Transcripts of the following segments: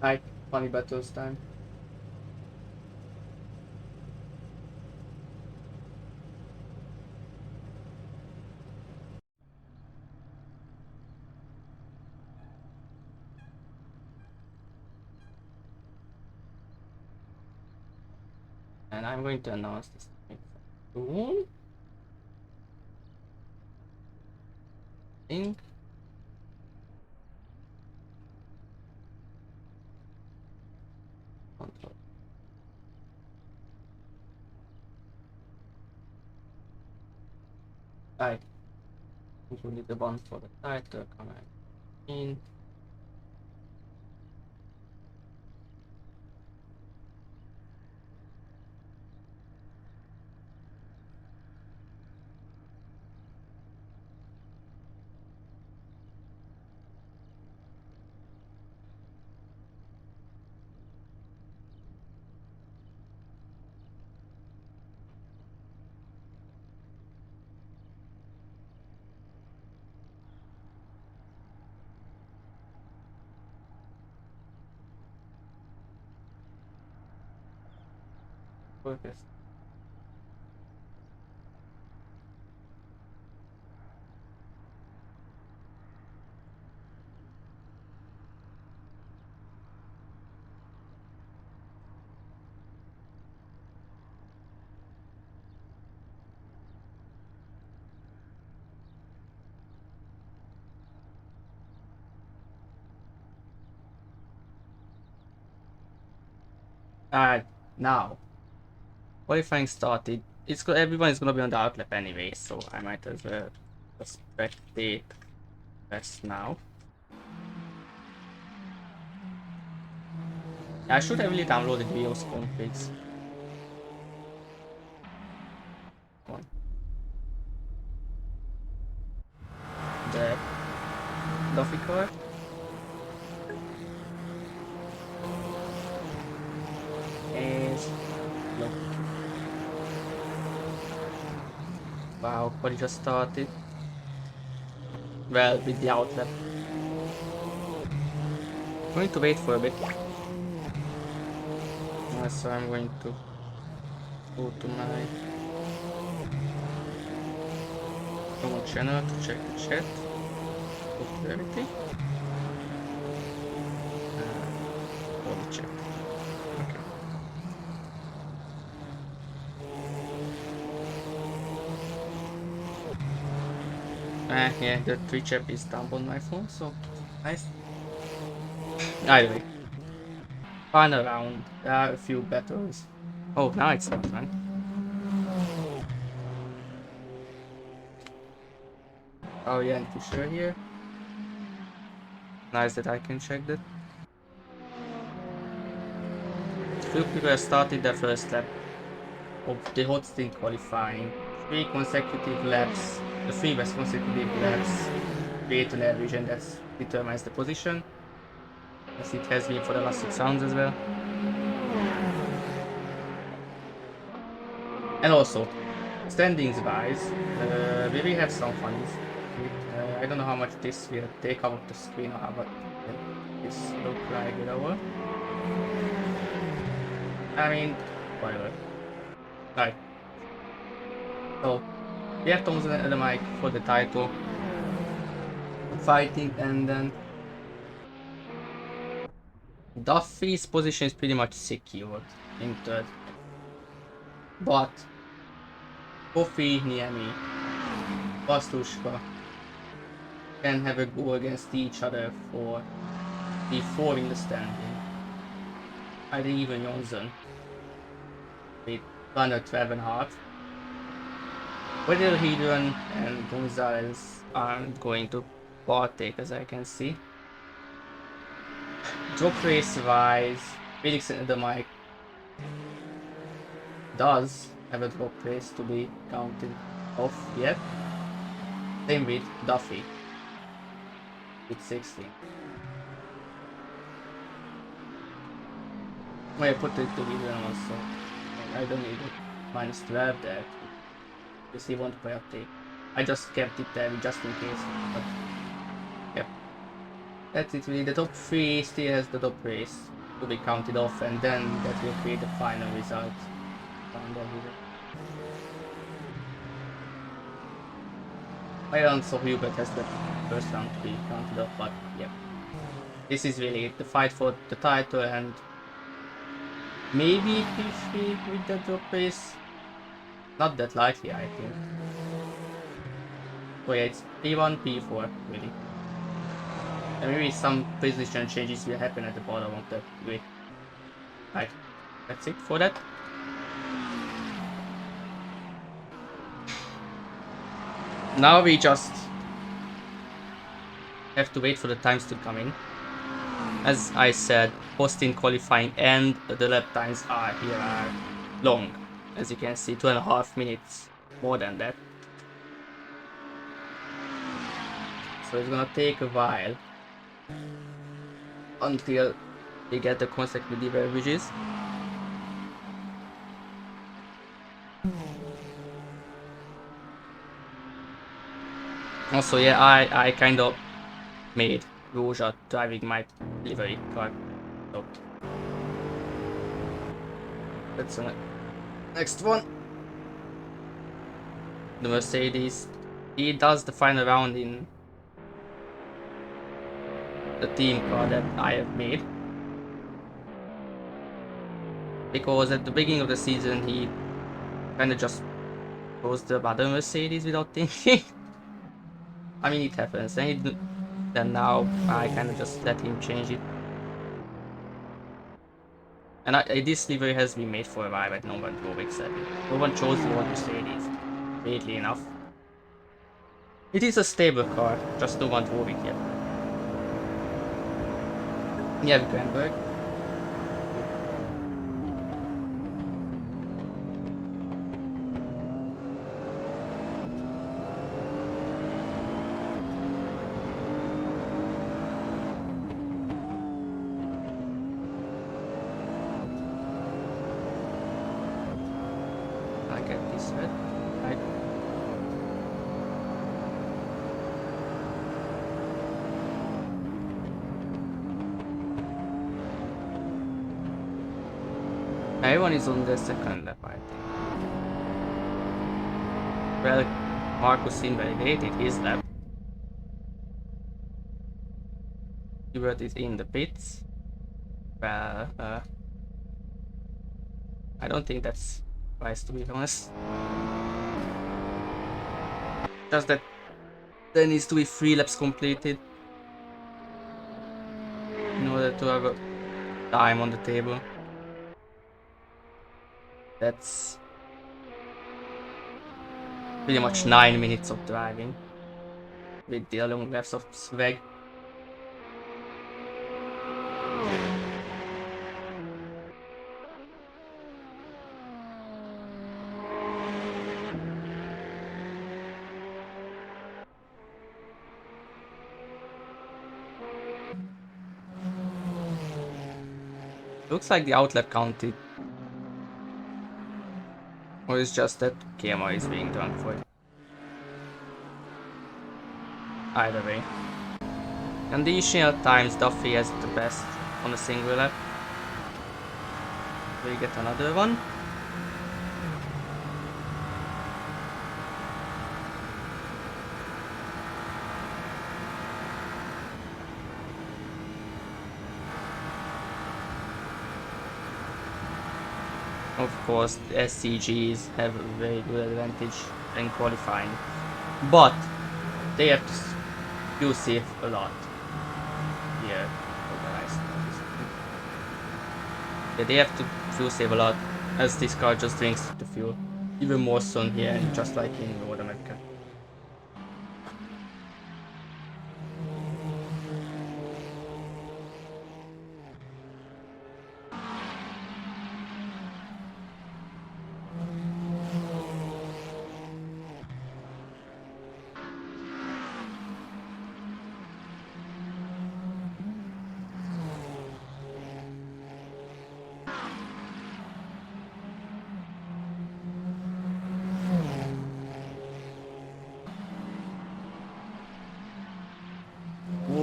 Alright, funny battles time. And I'm going to announce this soon. I think. Control. Alright. We need the one for the title, command in. Focus. Alright, now. Qualifying started. Everyone is gonna be on the outlap anyway, so I might as well just spectate rest now. I should have really downloaded Vios configs. The Duffy card. And look. Wow, quality just started. Well, with the outlap. I'm going to wait for a bit. So I'm going to go to my normal channel to check the chat. Go to everything. All the chat. Okay. Yeah, the Twitch app is down on my phone, so nice. Anyway, final round. There are a few battles. Oh, now it's not fun. Oh yeah, and Fisher here. Nice that I can check that. Few people have started their first lap of the hot string qualifying. 3 consecutive laps, the 3 best consecutive laps create an average, and that determines the position, as it has been for the last 6 rounds as well. And also, standings wise, we will have some funnies. I don't know how much this will take out of the screen or how much this look like it over. I mean, whatever. Right. So, we have Thompson and the mic for the title. Fighting, and then Duffy's position is pretty much secured in third. But Kofi, Niemi, Bastushka can have a go against each other for the 4 in the standing. Either even Johnson with under 12.5. Whether Hedron and Gonzalez aren't going to partake, as I can see. Drop race wise, Felix and the mic does have a drop race to be counted off yet. Same with Duffy with 16. I put it to Hedron also. I don't need it. Minus 12 there. Because he won't partake. I just kept it there just in case. But yep. That's it really. The top 3 still has the top race to be counted off, and then that will create the final result. Alonso Hubert has the first round to be counted off, but yeah. This is really the fight for the title, and maybe P3 with the drop race. Not that likely, I think. So yeah, it's P1, P4, really. And maybe some position changes will happen at the bottom of the grid. Right, that's it for that. Now we just have to wait for the times to come in. As I said, post-in qualifying and the lap times are long. As you can see, 2.5 minutes, more than that. So it's gonna take a while until they get the consecutive averages. Also, yeah, I kind of made Roja driving my livery car. So that's the next one. The Mercedes. He does the final round in the team car that I have made. Because at the beginning of the season he kind of just chose the other Mercedes without thinking. I mean, it happens. And then now I kind of just let him change it. And this livery has been made for a while, but no one drove it, sadly. No one chose the old Mercedes, weirdly enough. It is a stable car, just no one drove it yet. Yeah, Granberg. I get this red. Right. Everyone is on the second lap, I think. Well, Marcus invalidated his lap. Hubert is in the pits. Well, I don't think that's wise, to be honest. Just that there needs to be 3 laps completed in order to have a time on the table. That's pretty much 9 minutes of driving with the long laps of Sveg. Looks like the outlap counted. Or it's just that KMI is being drunk for it. Either way. And the initial times, Duffy has the best on a single lap. We get another one. Of course, the SCGs have a very good advantage in qualifying, but they have to fuel save a lot. Yeah, yeah, they have to fuel save a lot, as this car just drinks the fuel. Even more so here, just like in North America.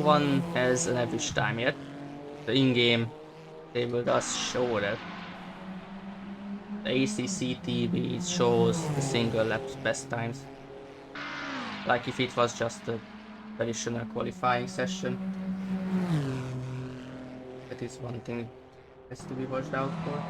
one has an average time yet. The in-game table does show that. The ACC TV shows the single lap's best times. Like if it was just a traditional qualifying session. That is one thing that has to be watched out for.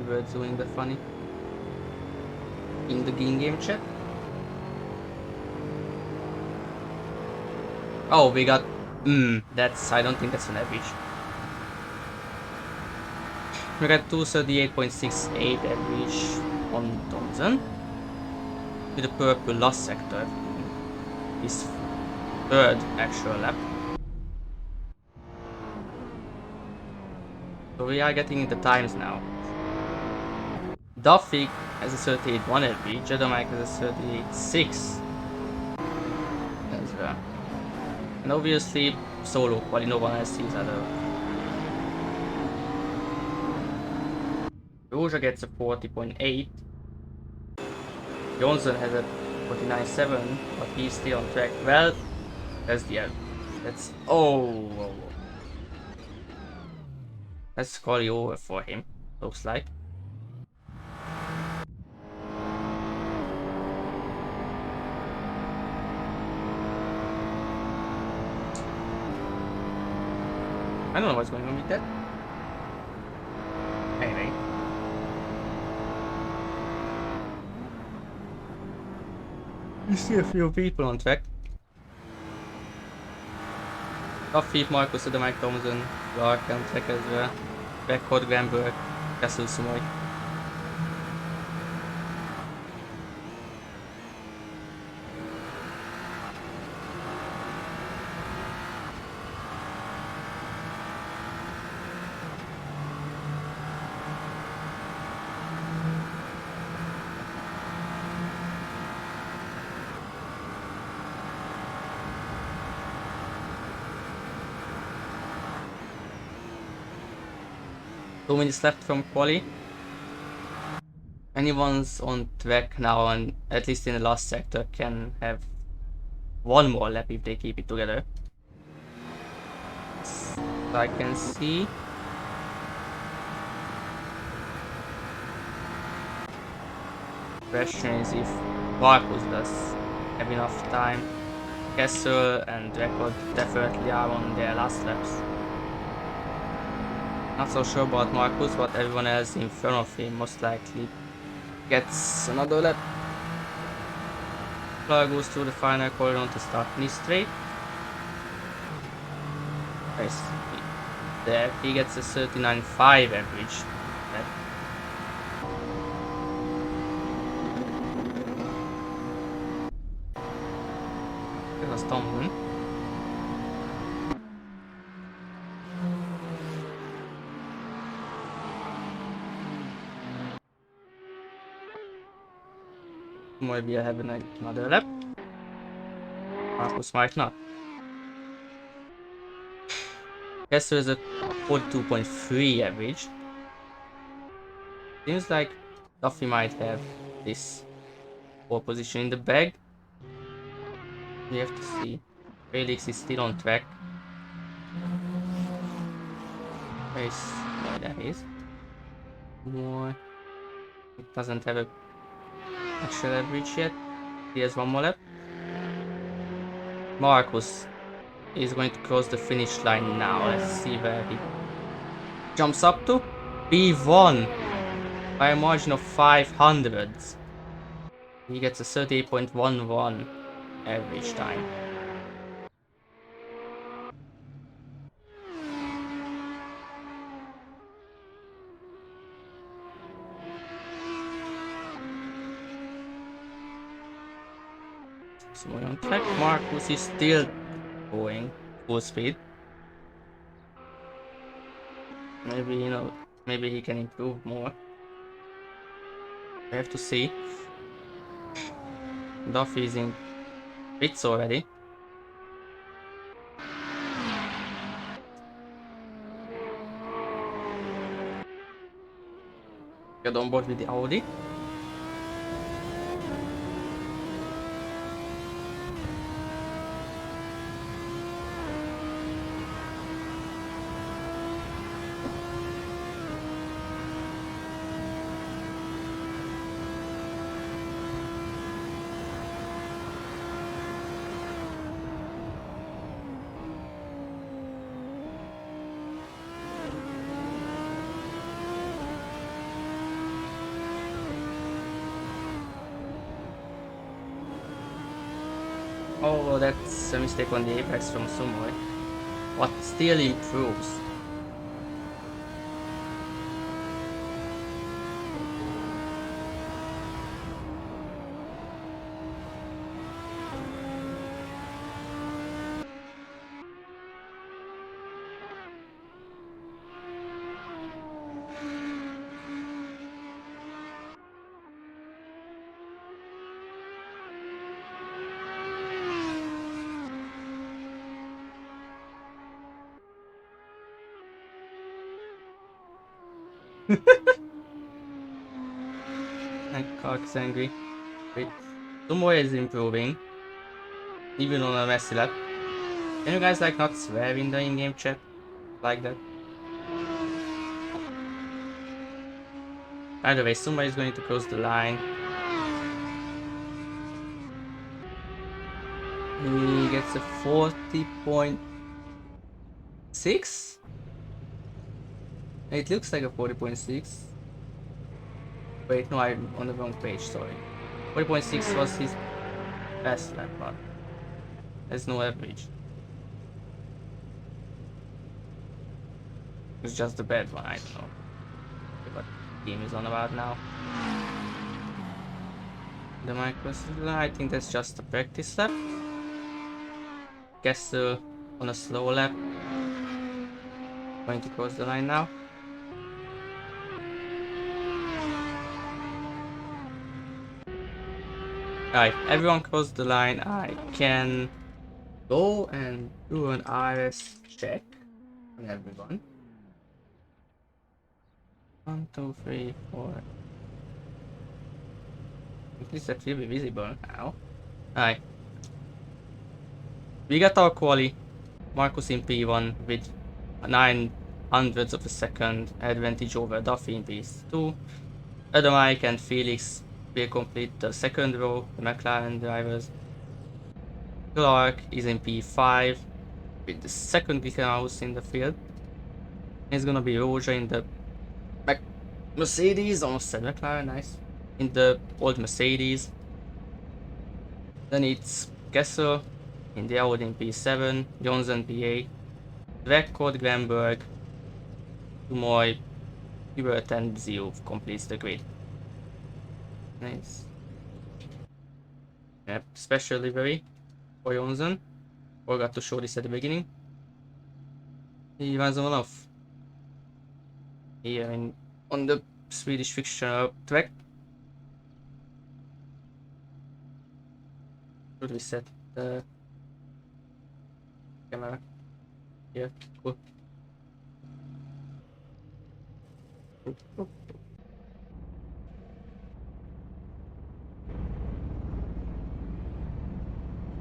We're doing the funny in the game chat. Oh, we got that's, I don't think that's an average. We got 238.68 average on Thompson with the purple last sector, his third actual lap. So we are getting the times now. Duffy has a 38.1 average, Jedomike has a 38.6 as well. And obviously solo quali, no one else sees other. Roja gets a 40.8. Johnson has a 49.7, but he's still on track. Well, that's the end. That's that's quali over for him, looks like. I don't know what's going on with that. Anyway. You see a few people on track. Duffy, Marcus, Mike Thompson, Clark on track as well. Beckford, Granberg, Castle Sumoy. Two minutes left from quali. Anyone's on track now, and at least in the last sector can have one more lap if they keep it together. So I can see. Question is if Marcus does have enough time. Kessel and Record definitely are on their last laps. Not so sure about Marcus, but everyone else in front of him most likely gets another lap. Clark goes through the final corridor to start in straight. Nice. There, he gets a 39.5 average. That was Thompson. Maybe I have another lap. Marcus might not. Kessler is a 42.3 average. Seems like Duffy might have this pole position in the bag. We have to see. Felix is still on track. There he is. More. It doesn't have a actual average yet. He has one more lap. Marcus is going to cross the finish line now. Let's see where he jumps up to. P1 by a margin of 500. He gets a 38.11 average time. Small on track. Marcus is still going full speed. Maybe, you know, maybe he can improve more. We have to see. Duffy is in pits already. Get on board with the Audi. Oh, that's a mistake on the apex from Sumoy. But still improves. And Clark's angry. Wait, Sumoy is improving. Even on a messy lap. Can you guys like not swear in the in-game chat? Like that? Either way, Sumoy is going to cross the line. He gets a 40.6? It looks like a 40.6. Wait, no, I'm on the wrong page, sorry. 40.6 was his best lap, but there's no average. It's just the bad one, I don't know what game is on about now. The micros, I think that's just a practice lap. Guess on a slow lap. Going to cross the line now. Alright, everyone crossed the line. I can go and do an RS check on everyone. 1, 2, 3, 4. At least that will be visible now. Alright. We got our quali. Marcus in P1 with 900ths of a second advantage over Duffy in P2. Mike and Felix will complete the second row, the McLaren drivers. Clark is in P5 with the second house in the field. It's gonna be Roja in the Mercedes, almost said McLaren, nice. In the old Mercedes. Then it's Kessel in the Audi in P7, Johnson P8, Sveg, Grenberg, Tumoy, EWT and Zio completes the grid. Nice. Yep, special livery for Johnson. Forgot to show this at the beginning. He runs on off. Here on the Swedish fictional track. Should we set the camera? Yeah, cool.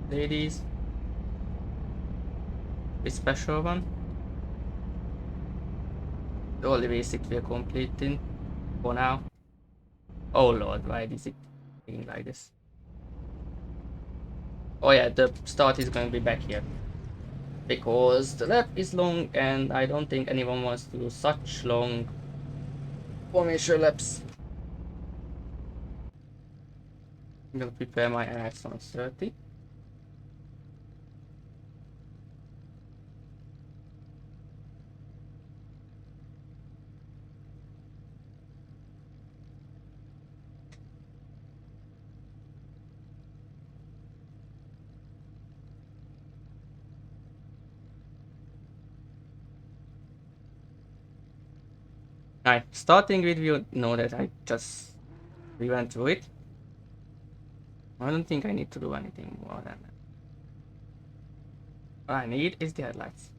Ladies. A special one. The only basic we are completing for now. Oh lord, why is it being like this? Oh yeah, the start is going to be back here. Because the lap is long and I don't think anyone wants to do such long formation laps. I'm gonna prepare my axe on 30. Alright, starting with you know that I just we went through it. I don't think I need to do anything more than that. What I need is the headlights.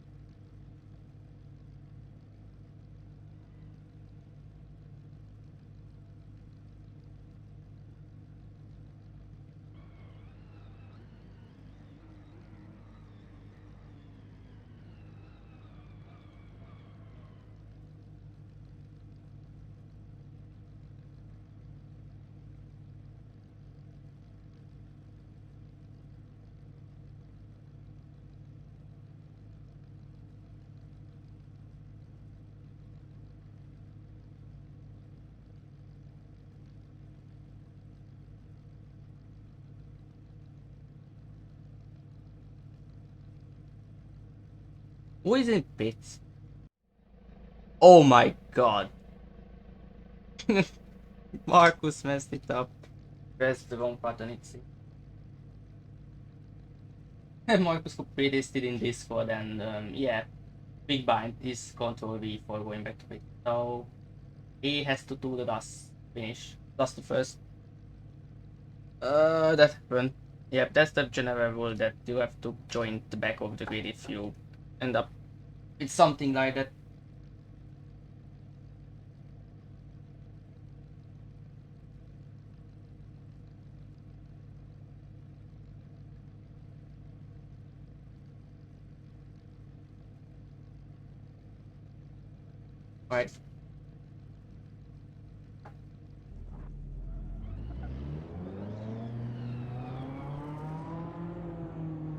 Who is in pits? Oh my god. Marcus messed it up. Pressed the wrong button, it seems. Marcus completed still in Discord and yeah, Big Bind is Control V for going back to pit. So he has to do the dust finish. Dust the first. That happened. Yep, that's the general rule that you have to join the back of the grid if you end up with something like that. Right.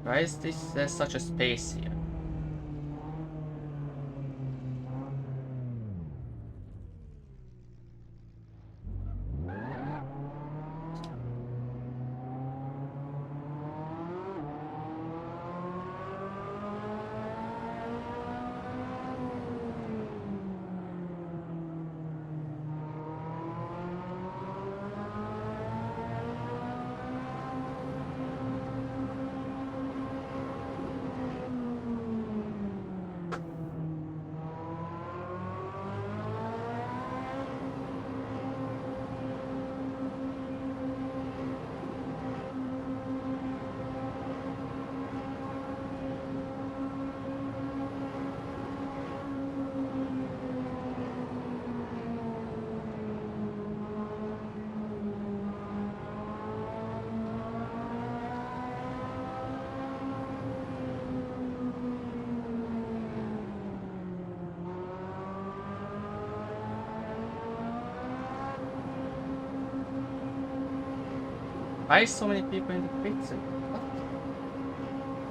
Why is there's such a space here? Why so many people in the pits? What?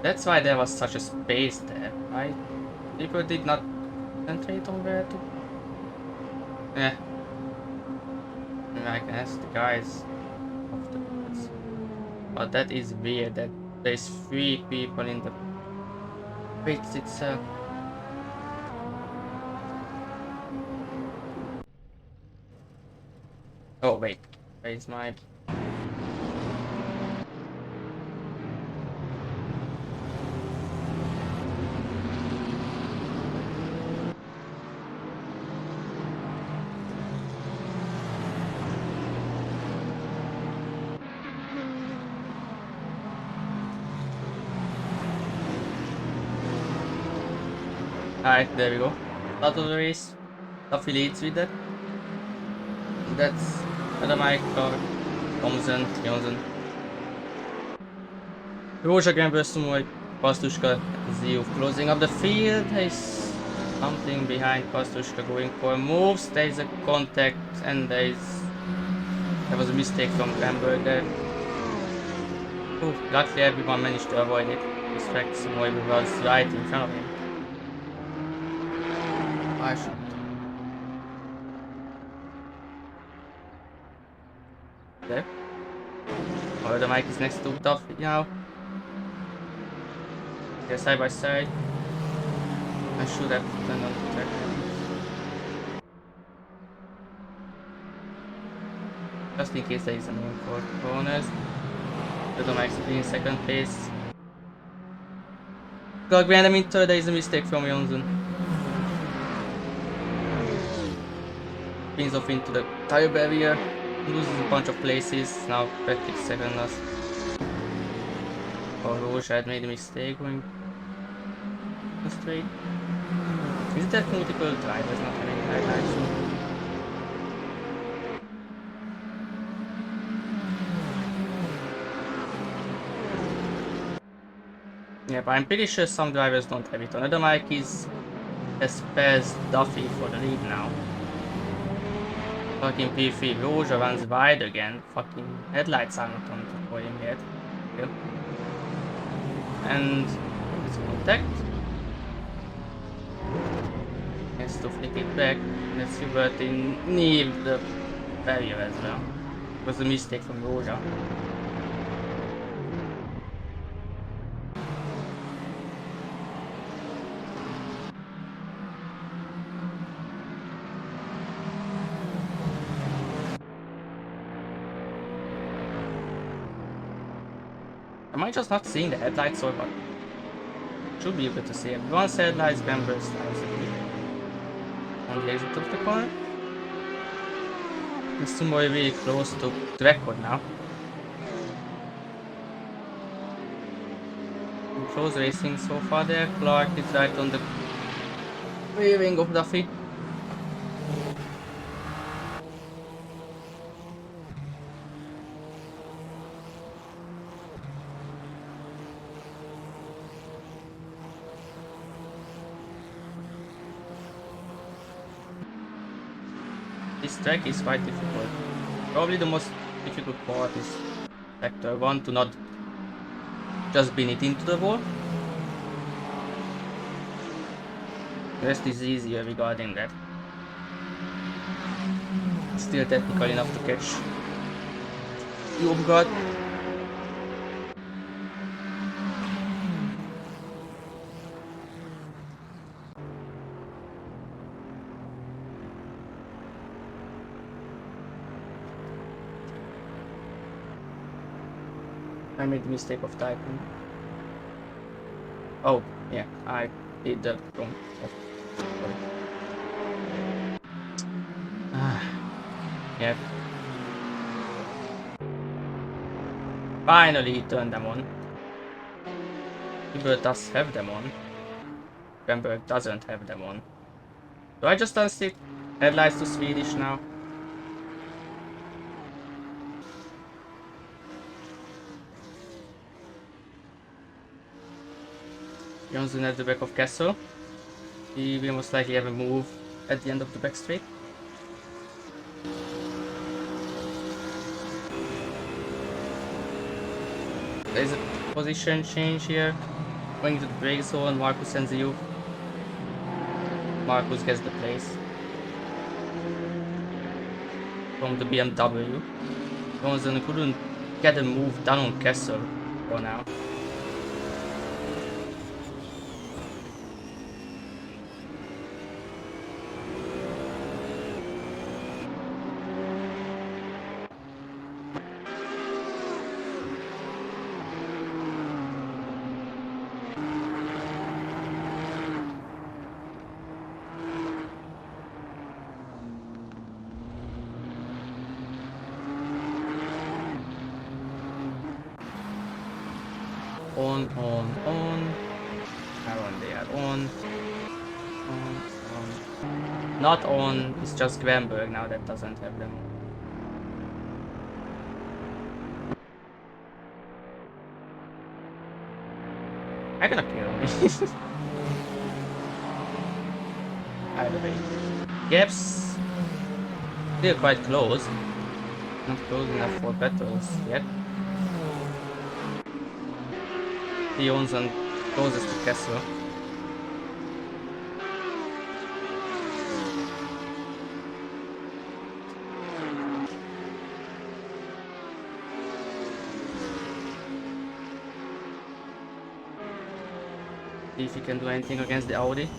That's why there was such a space there, right? People did not concentrate on where to. Yeah. I guess the guys of the pits. But that is weird that there's 3 people in the pits itself. Oh wait, where's my... Alright, there we go. Start of the race. Duffy leads with that. That's Adamai, Thomson, Johnson. Rózsa Grambers Sumoy, Pastuska, Ziu closing up the field. There's something behind Pastuska going for moves. There's a contact and there was a mistake from Gramberg there. Ooh, luckily everyone managed to avoid it. Sveg Sumoy was right in front of him. I should. There. Oh, the mic is next to Duffy now. Yeah, side by side. I should have turned on the track. Just in case there is a name for corners. The mic is in second place. Got behind him in third, there is a mistake from Johnson. spins off into the tire barrier, loses a bunch of places, now practically second last. Oh, Roche had made a mistake going straight. Is that multiple drivers not having highlights? Yeah, but I'm pretty sure some drivers don't have it. Another Mike has passed Duffy for the lead now. Fucking P3, Roja runs wide again. Fucking headlights are not on for him yet. Yep. And it's contact. Has to flick it back. Let's revert in near the barrier as well. It was a mistake from Roja. Am I just not seeing the headlights or what? Should be able to see everyone's headlights, members, lights on the exit of the corner. This is really close to the record now. Close racing so far there. Clark is right on the rear wing of Duffy. This track is quite difficult. Probably the most difficult part is sector 1 to not just bin it into the wall. The rest is easier regarding that. Still technical enough to catch you off guard. I made the mistake of typing. Oh, yeah, I did the wrong. Yeah. Finally he turned them on. People does have them on. Bamberg doesn't have them on. Do I just unstick headlights to Swedish now? Johnson at the back of Castle. He will most likely have a move at the end of the back straight. There's a position change here. Going to the brake zone, Marcus sends you. Marcus gets the place from the BMW. Johnson couldn't get a move done on Castle for now. On. Aaron, they are on. Not on, it's just Granberg now that doesn't have them. I'm gonna kill me. Either way. Gaps still quite close. Not close enough for battles yet. He owns and closest to Castle. See if he can do anything against the Audi.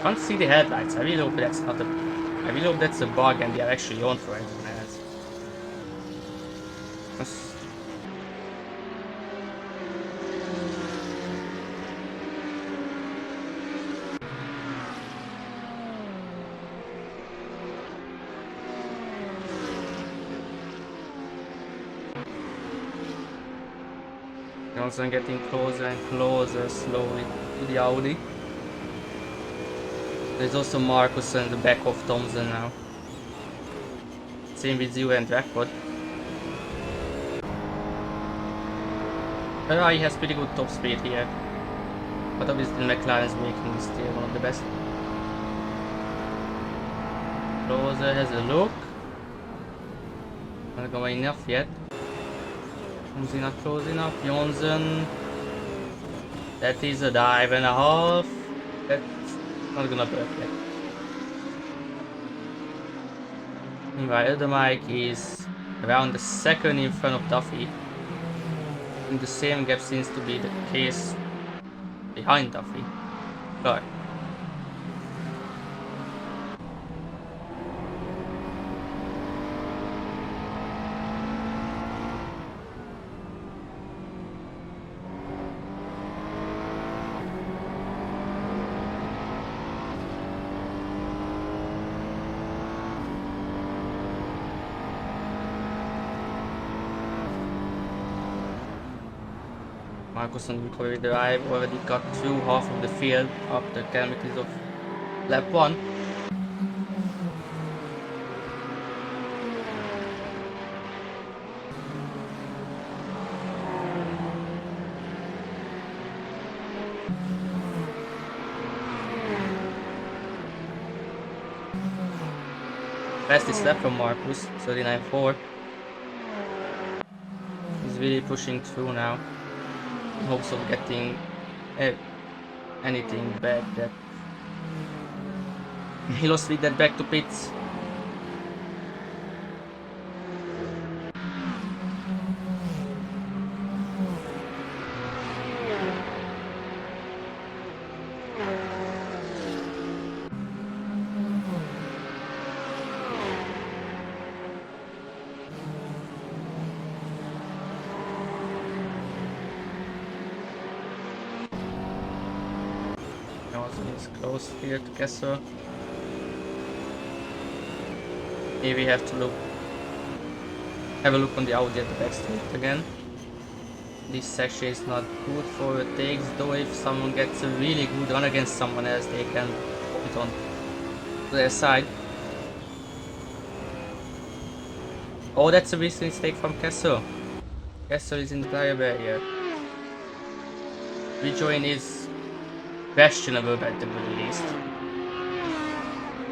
Can't see the headlights. I really hope that's not a I really hope that's a bug and they are actually on for it. Also getting closer and closer slowly to the Audi. There's also Marcus in the back of Thompson now. Same with you and Rackford. Ferrari has pretty good top speed here. But obviously McLaren's making is still one of the best. Closer has a look. Not going enough yet. Thompson not close enough. Johnson. That is a dive and a half. That's not gonna work yet. Meanwhile, the mic is around the second in front of Duffy. And the same gap seems to be the case behind Duffy. But Marcus on recovery drive already got through half of the field after calamities of lap 1. Fastest lap from Marcus, 39.4. He's really pushing through now. In hopes of getting anything back that he lost with that back to pits. Is close here to Kessel. Here we have to have a look on the Audi at the back straight again. This section is not good for the takes, though if someone gets a really good run against someone else, they can put it on to their side. Oh, that's a big mistake from Kessel. Kessel is in the tire barrier. Rejoin is questionable at the very least.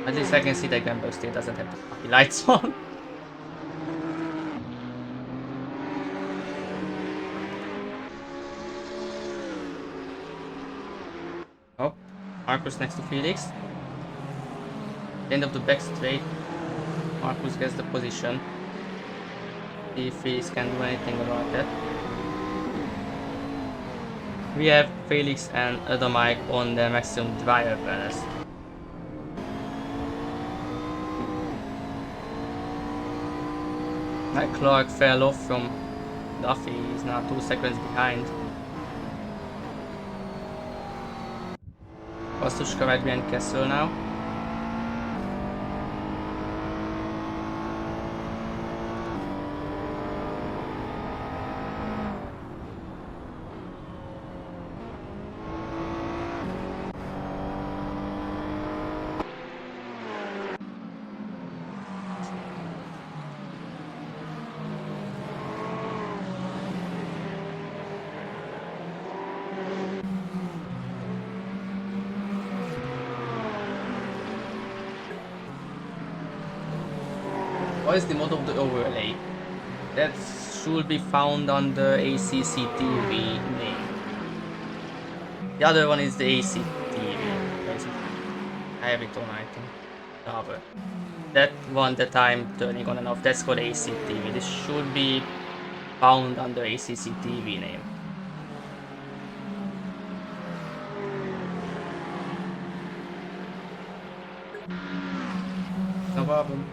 At least I can see that Gamble still doesn't have the lights on. Oh, Marcus next to Felix. End of the back straight. Marcus gets the position. See if Felix can do anything about that. We have Felix and Adamike on the maximum driver ballast. Clark fell off from Duffy, he's now 2 seconds behind. Pastushka right behind Kessel now. What is the mode of the overlay? That should be found on the ACCTV name. The other one is the ACTV. I have it on, I think. Cover. That one that I'm turning on and off, that's called ACTV. This should be found under ACCTV name. problem.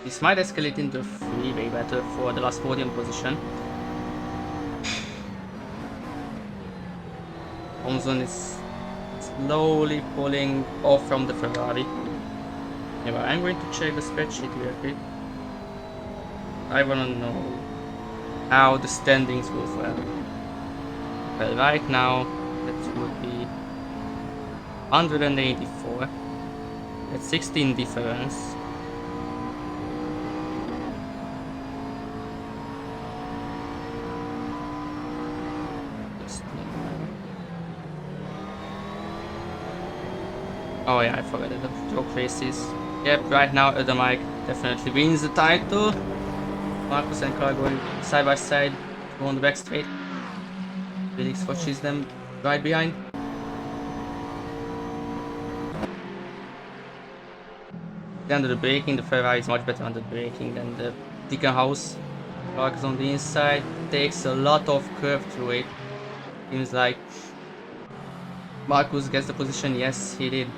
This might escalate into a freeway battle for the last podium position. Thompson is slowly pulling off from the Ferrari. Anyway, I'm going to check the spreadsheet real quick. I wanna know how the standings will fall. Well, right now that would be 184. That's 16 difference. Oh yeah, I forgot the joke races. Yep, right now Mike definitely wins the title. Marcus and Carl going side by side on the back straight. Felix watches them right behind. Under the braking, the Ferrari is much better under the braking than the Dickenhouse. Marcus on the inside takes a lot of curve through it. Seems like Marcus gets the position. Yes, he did.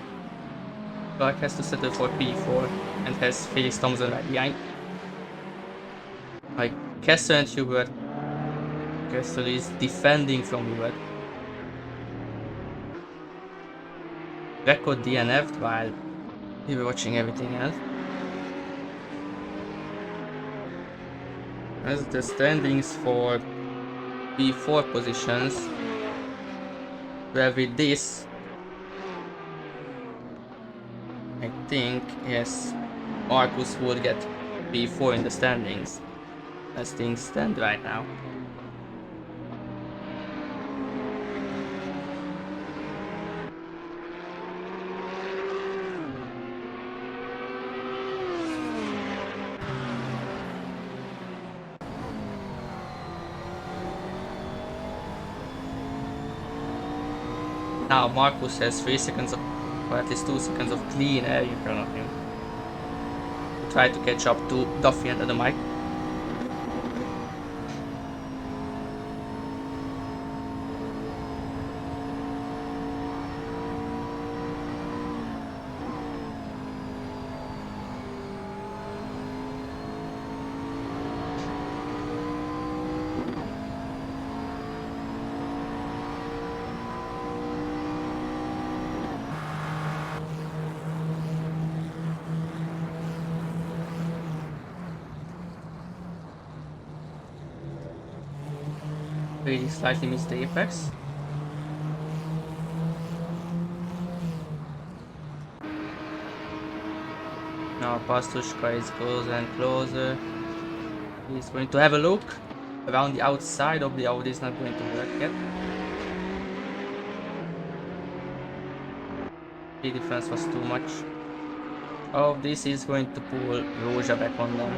Clark has to settle for P4 and has Felix Thompson right behind. Like Kessler and Hubert. Kessler is defending from Hubert. Record DNF'd while we were watching everything else. As the standings for P4 positions, where with this, I think, yes, Marcus would get P4 in the standings, as things stand right now. Now Marcus has 3 seconds of, or at least 2 seconds of clean air in front of him. To try to catch up to Duffy and Mike. Really slightly missed the apex. Now Pastushka is closer and closer. He's going to have a look around the outside of the Audi. Is not going to work yet. The difference was too much. Oh, this is going to pull Roja back on them.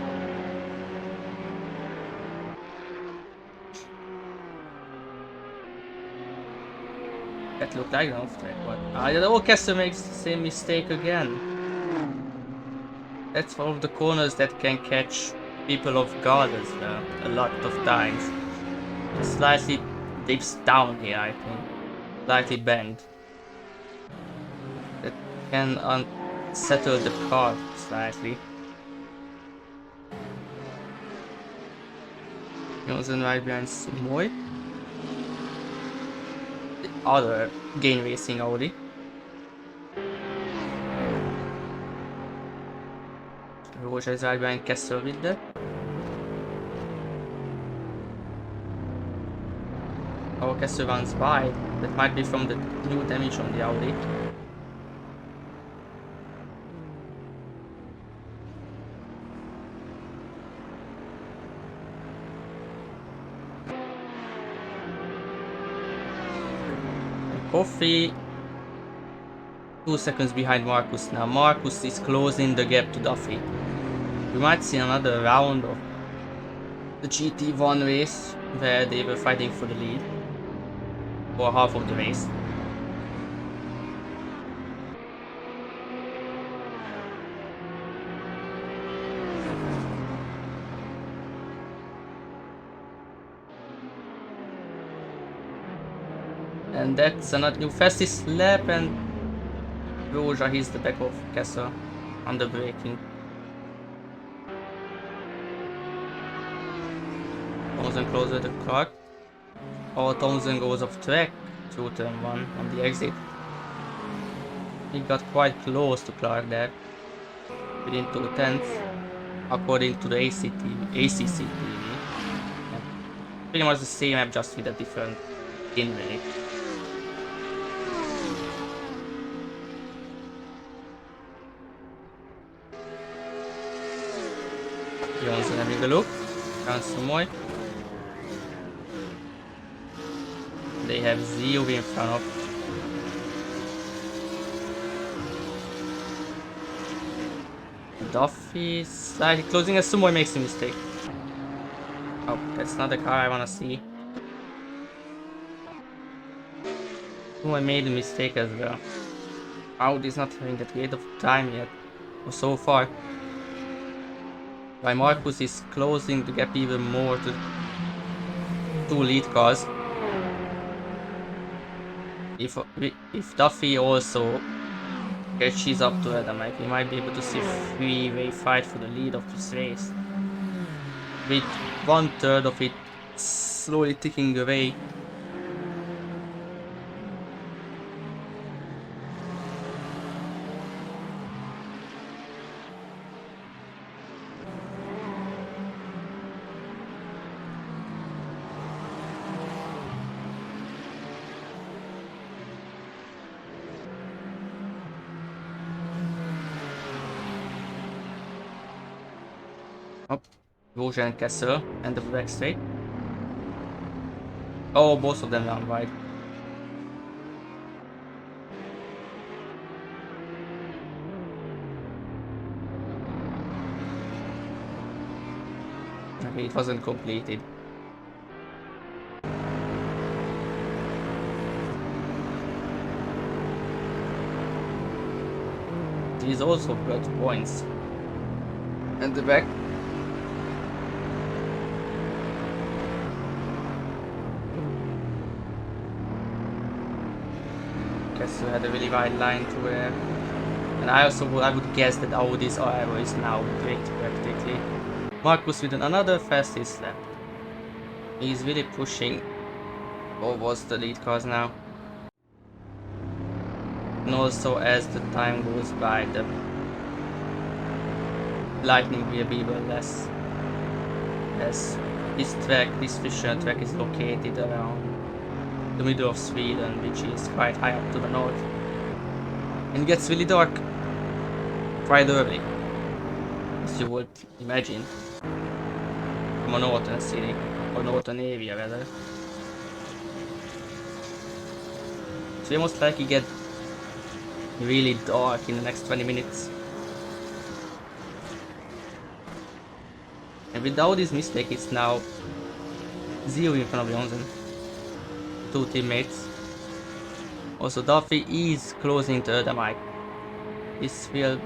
That looked like an off track, but oh, Kessler makes the same mistake again. That's one of the corners that can catch people off guard as well, a lot of times. It slightly dips down here, I think. Slightly bent. That can unsettle the car slightly. Johnson right behind Sumoy. Other gain racing Audi. Roja is right behind Kessler with that. Oh, Kessler runs by. That might be from the new damage on the Audi. Coffee 2 seconds behind Marcus now. Marcus is closing the gap to Duffy. We might see another round of the GT1 race where they were fighting for the lead for half of the race. And that's another new fastest lap, and Roja hits the back of Kessel on the braking. Thompson closer to Clark. Oh, Thompson goes off track through turn 1 on the exit. He got quite close to Clark there, within 2 tenths, according to the ACC TV. Yeah. Pretty much the same map, just with a different in rate. Johnson having a look. Kansumoy. They have ZOV in front of. Duffy slightly closing as Sumoy makes a mistake. Oh, that's not the car I wanna see. Sumoy made a mistake as well. Audi's not having that great of time yet, or so far. While Marcus is closing the gap even more to 2 lead cars. If Duffy also catches up to Adam, we might be able to see a three-way fight for the lead of this race. With 1/3 of it slowly ticking away. Oh, Roja and Kessel, end of the back straight. Oh, both of them down wide. Okay, it wasn't completed. These also got points. And the back. Kessel had a really wide line to where. And I would guess that Audi's aero is now braked practically. Marcus with another fastest lap. He's really pushing towards the lead cars now. And also as the time goes by, the lightning will be even less. As this Fischer track is located around the middle of Sweden, which is quite high up to the north. And it gets really dark quite early, as you would imagine, from a northern city, or northern area rather. So you most likely get really dark in the next 20 minutes. And without this mistake, it's now 0 in front of Johnson. 2 teammates. Also, Duffy is closing to the mic. This will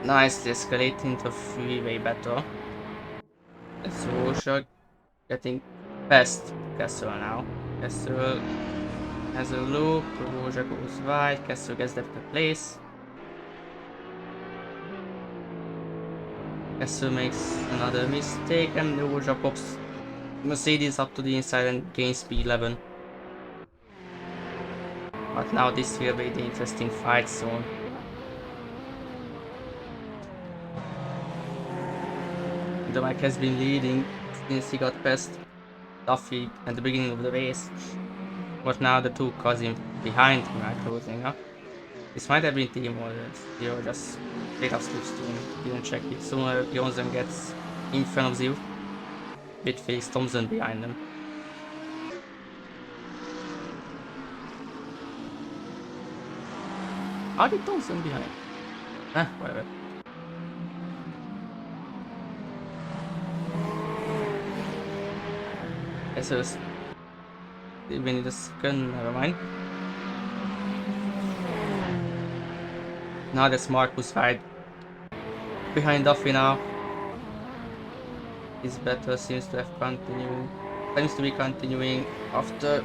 nicely escalate into a 3-way battle. It's Roja getting past Kessel now. Kessel has a loop, Roja goes wide, Kessel gets that place. Kessel makes another mistake and Roja pops Mercedes up to the inside and gains P11. But now this will be the interesting fight zone. The Mike has been leading since he got past Duffy at the beginning of the race. But now the 2 cars behind him are closing up. This might have been team orders. Zero just straight up slipstream. Didn't check it. Sooner Johnson gets in front of Zero. With Felix Thompson behind them. Are they Thompson behind? Whatever. So we need a second, never mind. Now that's Marcus right behind Duffy now. His battle seems to be continuing after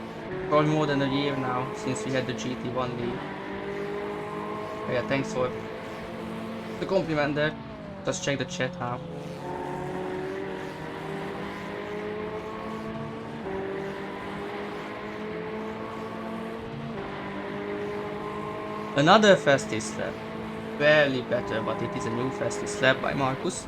Probably more than a year now since we had the GT1 league. But yeah, thanks for the compliment there. Just check the chat now. Another fastest lap. Barely better, but it is a new fastest lap by Marcus.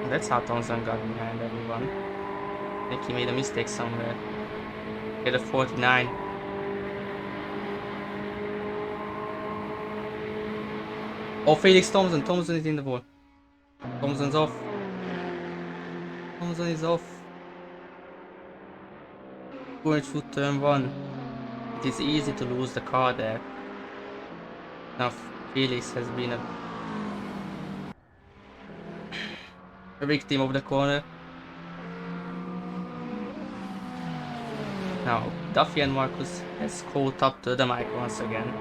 That's how Thompson got behind everyone. I think he made a mistake somewhere. He had a 49. Oh, Felix Thompson. Thompson is in the wall. Thompson's off. Thompson is off. Going through turn 1. It is easy to lose the car there. Now Felix has been a victim of the corner. Now Duffy and Marcus has caught up to the mic once again.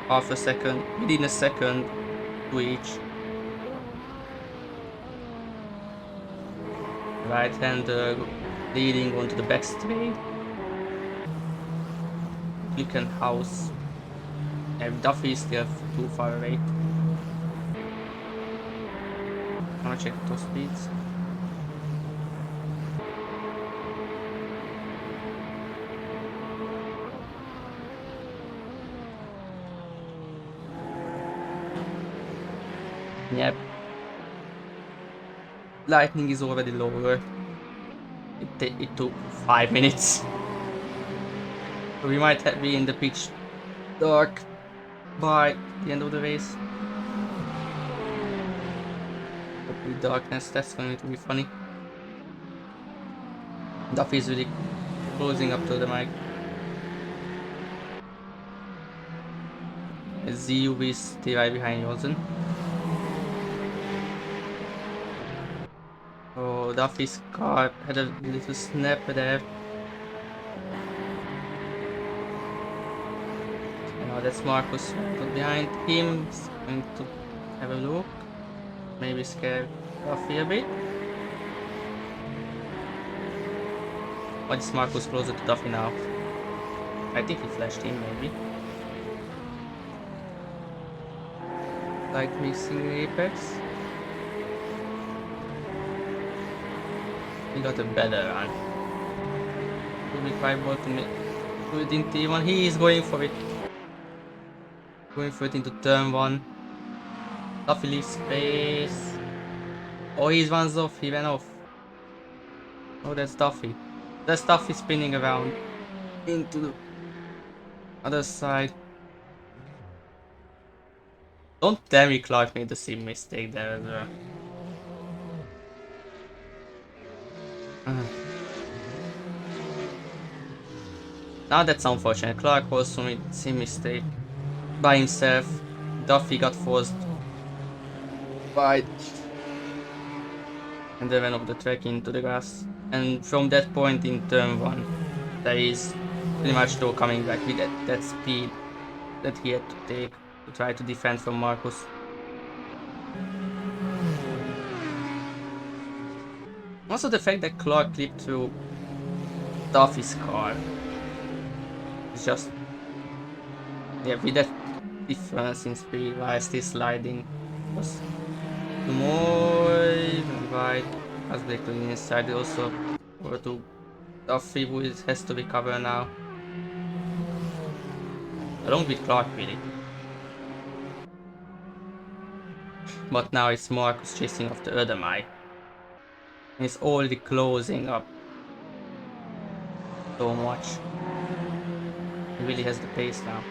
Half a second, within a second to each. Right hander leading onto the back straight. House. And Duffy is still too far away. I'm gonna check those speeds. Yep. Lightning is already lower. It took 5 minutes. So we might be in the pitch dark by the end of the race. Complete darkness, that's going to be funny. Duffy is really closing up to the mic. ZUV is still right behind Johnson. Oh, Duffy's car had a little snap there. And now that's Marcus behind him. He's going to have a look. Maybe scare Duffy a bit. But is Marcus closer to Duffy now? I think he flashed him maybe. Like missing Apex. He got a better run. Will be quite well to make it in T1. He is going for it. Going for it into turn 1. Duffy leaves space. Oh, he's runs off. He ran off. Oh, that's Duffy. That's Duffy spinning around into the other side. Don't tell me Clark made the same mistake there as well. Now that's unfortunate. Clark also made the same mistake by himself. Duffy got forced wide and then went off the track into the grass. And from that point in turn 1, there is pretty much no coming back with that speed that he had to take to try to defend from Marcus. Also the fact that Clark clipped through Duffy's car is just, yeah, with that difference in speed while still sliding. Just two more right as they clean inside. Also over to Duffy, who has to recover now. Along with Clark really. But now it's Marcus chasing after Erdemai. And it's already closing up so much. He really has the pace now.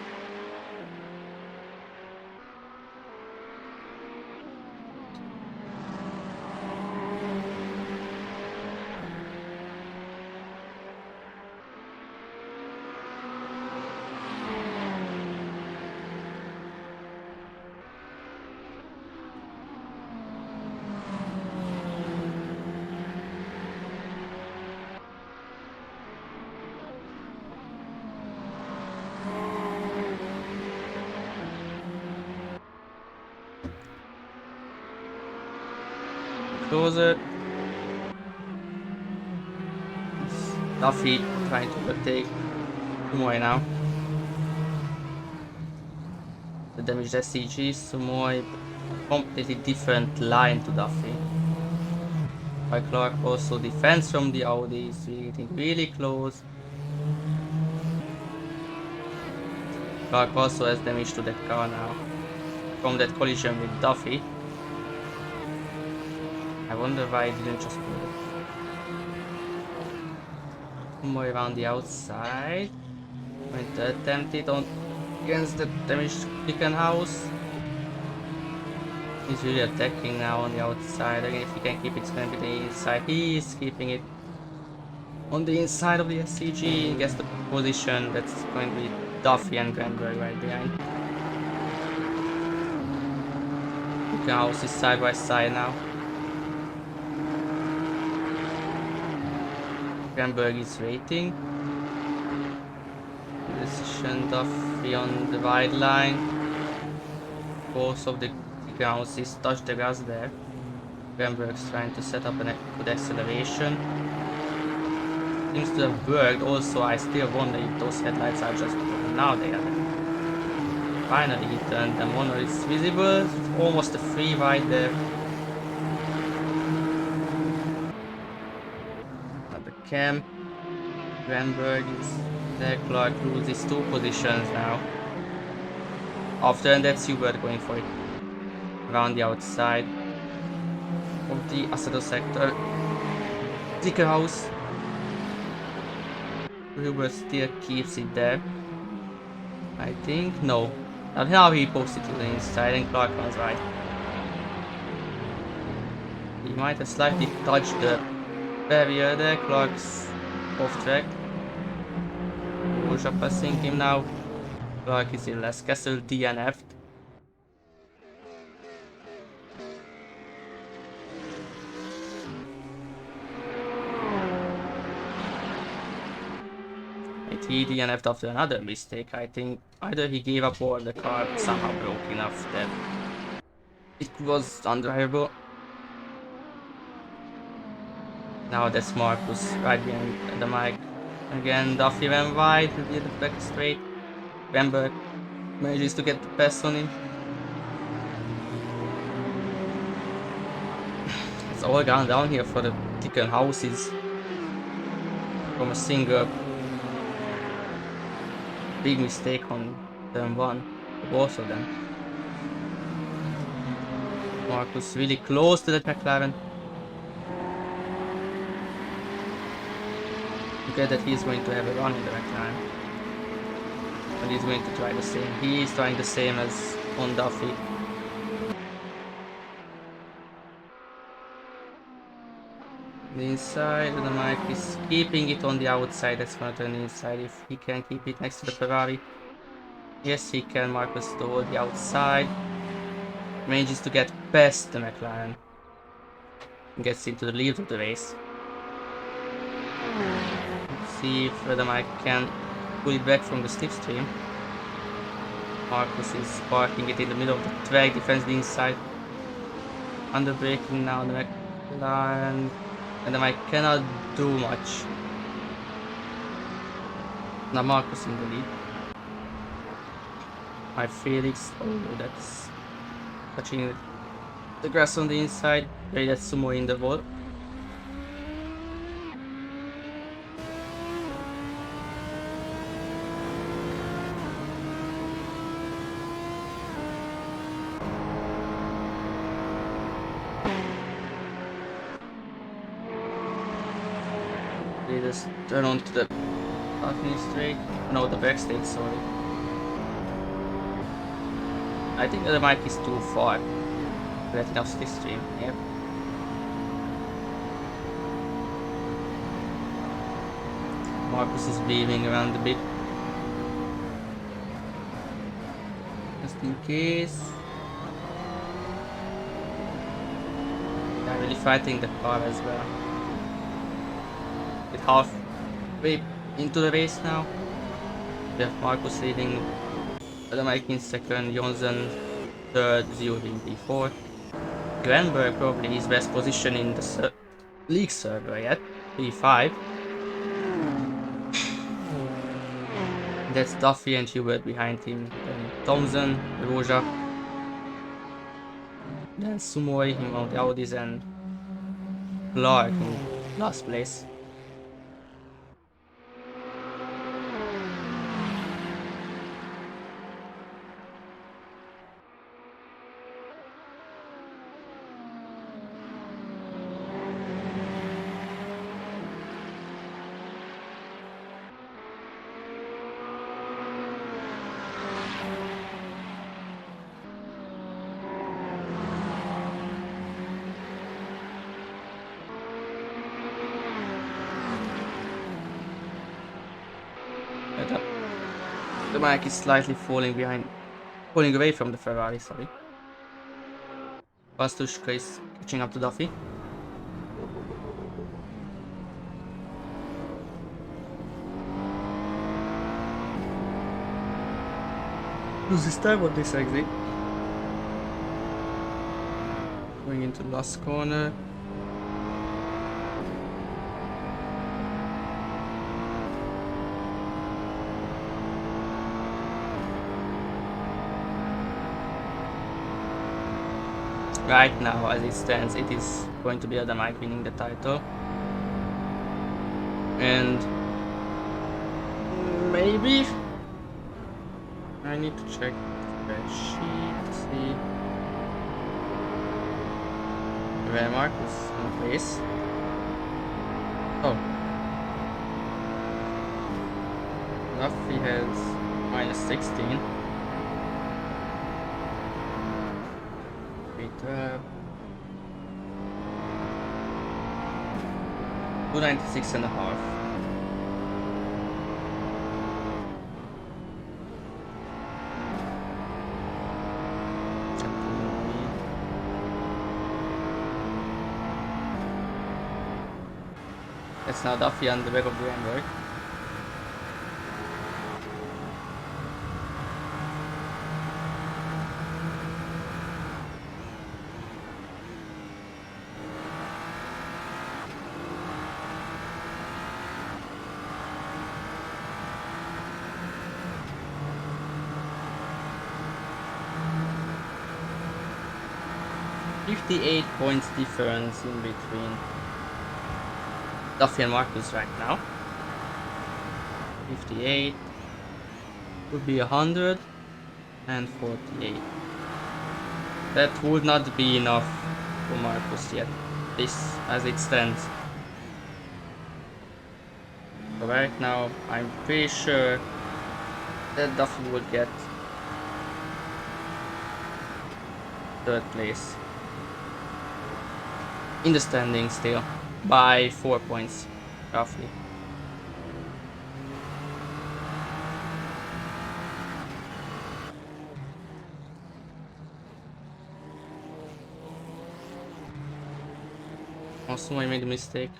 closer. Duffy trying to overtake Sumoy now. The damaged SCG, Sumoy, completely different line to Duffy. By Clark also defense from the Audi is getting really close. Clark also has damage to that car now from that collision with Duffy. I wonder why he didn't just pull it. More around the outside. Going to attempt it on against the damaged chicken house. He's really attacking now on the outside. Again, if he can keep it, it's going to be the inside. He is keeping it on the inside of the SCG. He gets the position. That's going to be Duffy and Granberg right behind. Chicken house is side by side now. Granberg is waiting. Position Duffy on the wide line. Both of the houses touch the grass there. Granberg's trying to set up a good acceleration. Seems to have worked. Also, I still wonder if those headlights are just broken. Now they are. Finally, he turned them on. It's visible. It's almost a free right there. At the camp, Granberg is there. Clark loses 2 positions now. After, and that's Hubert going for it around the outside of the Assetto sector. Sticker house. Hubert still keeps it there. I think no. Now he posts it to the inside and Clark runs right. He might have slightly touched the barrier there. Clark's off track. Porsche passing him now. Clark is in last castle, DNF'd. He DNF'd after another mistake. I think either he gave up or the car somehow broke enough that it was undrivable. Now that's Marcus right behind the mic. Again, Duffy went wide to the back straight. Granberg manages to get the pass on him. It's all gone down here for the chicken houses from a single big mistake on turn 1 for both of them. Marcus really close to the McLaren. Okay, that he's going to have a run in the McLaren. But he's going to try the same. He is trying the same as on Duffy. The inside, the mic is keeping it on the outside. That's gonna turn inside if he can keep it next to the Ferrari. Yes, he can. Marcus toward the outside. Manages to get past the McLaren. Gets into the lead of the race. Let's see if the mic can pull it back from the slipstream. Marcus is parking it in the middle of the track. Defends the inside. Under braking now the McLaren. And then I cannot do much. Now Marcus in the lead. My Felix, oh that's touching the grass on the inside. Maybe that's Sumo in the wall. They just turn onto the parking straight. No, the backstage, sorry. I think the mic is too far. Let enough slipstream, yep. Marcus is weaving around a bit. Just in case. They're really fighting the car as well. With halfway into the race now. We have Marcus leading, the mic in second, Johnson third, Zio being P4. Glenberg probably his best position in the league server yet, P5. That's Duffy and Hubert behind him, then Thompson, Roja, then Sumoy, him on the Audis, and Clark in last place. The mic is slightly falling away from the Ferrari, sorry. Pastushka is catching up to Duffy. Who's this time on this exit? Going into the last corner. Right now, as it stands, it is going to be Adam Mike winning the title. And maybe I need to check the spreadsheet to see where Marcus in place. Oh, Duffy has -16. Peter 296.5. That's now Duffy on the back of the Android. .58 points difference in between Duffy and Marcus right now. 58 would be 148. That would not be enough for Marcus yet, this as it stands. So right now, I'm pretty sure that Duffy would get third place in the standings still by 4 points roughly. Also, I made a mistake.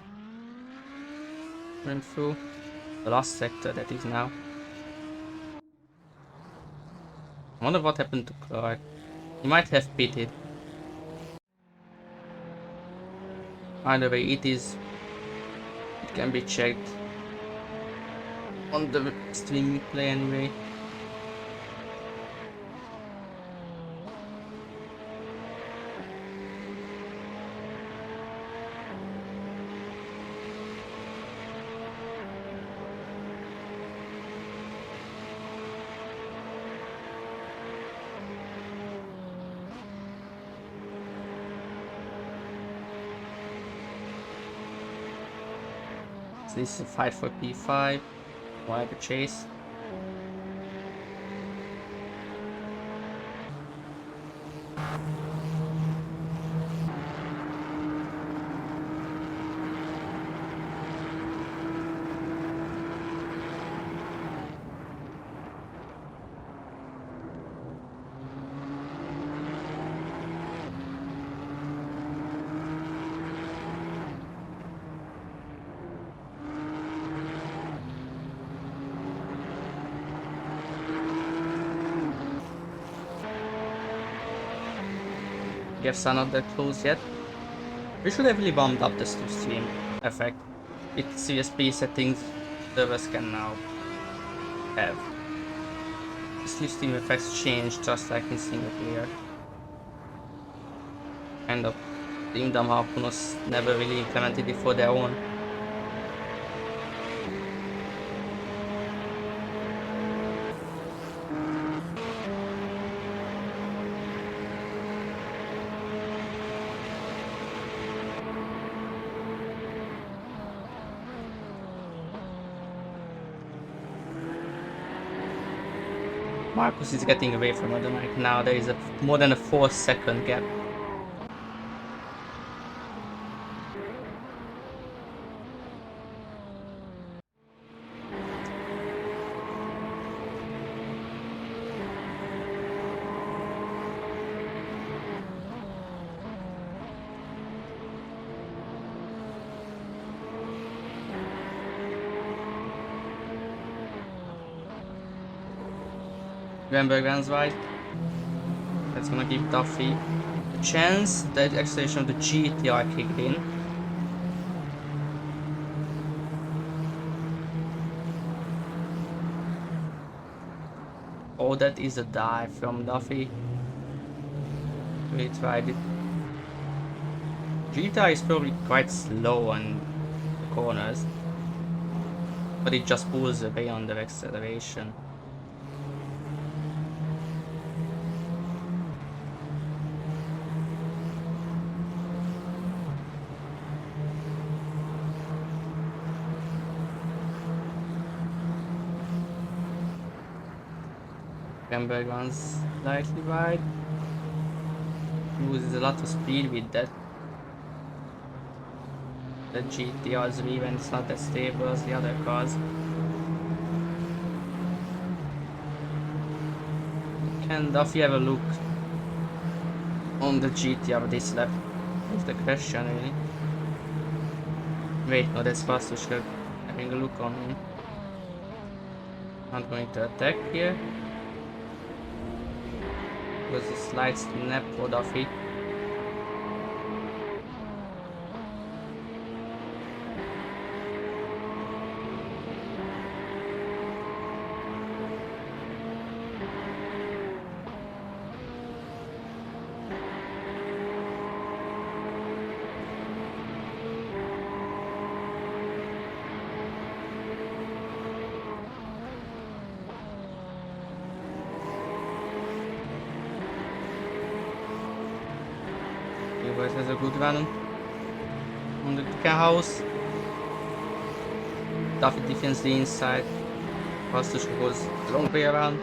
Went through the last sector that is now. I wonder what happened to Clark. He might have pitted. Either way, it can be checked on the stream we play anyway. So this is a fight for P5. Wipe a chase. Gaps are not that close yet. We should have really bumped up the slew stream effect. With CSP settings, servers can now have. The slew stream effects change just like in single player. Kind of Kingdom Harpooners never really implemented it for their own. Marcus is getting away from Odomike now. There is a more than a 4-second gap. Greenberg runs wide. That's gonna give Duffy a chance. The acceleration of the GTR kicked in. Oh, that is a dive from Duffy. We tried it. GTR is probably quite slow on the corners, but it just pulls away on the acceleration. Greenberg runs slightly wide. Loses a lot of speed with that. The GTR's rear end is not as stable as the other cars. Can Duffy have a look on the GTR this lap? That's the question, really. Wait, no, that's Vastushka having a look on him. Not going to attack here. Was a slight snap for Duffy. It has a good run on the car house. Duffy defends the inside. Vastushka goes the long way around.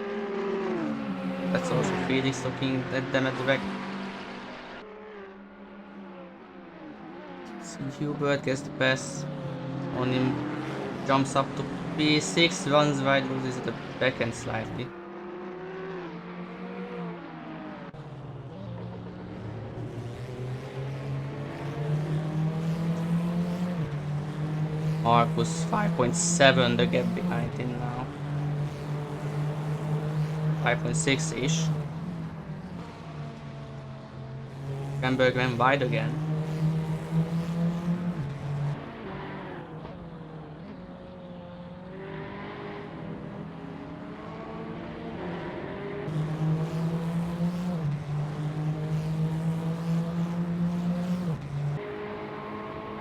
That's also Felix looking at them at the back. See Hubert gets the pass on him. Jumps up to P6, runs wide, loses the back end slightly. Marcus 5.7, the gap behind him now. 5.6-ish. Greenberg went wide again.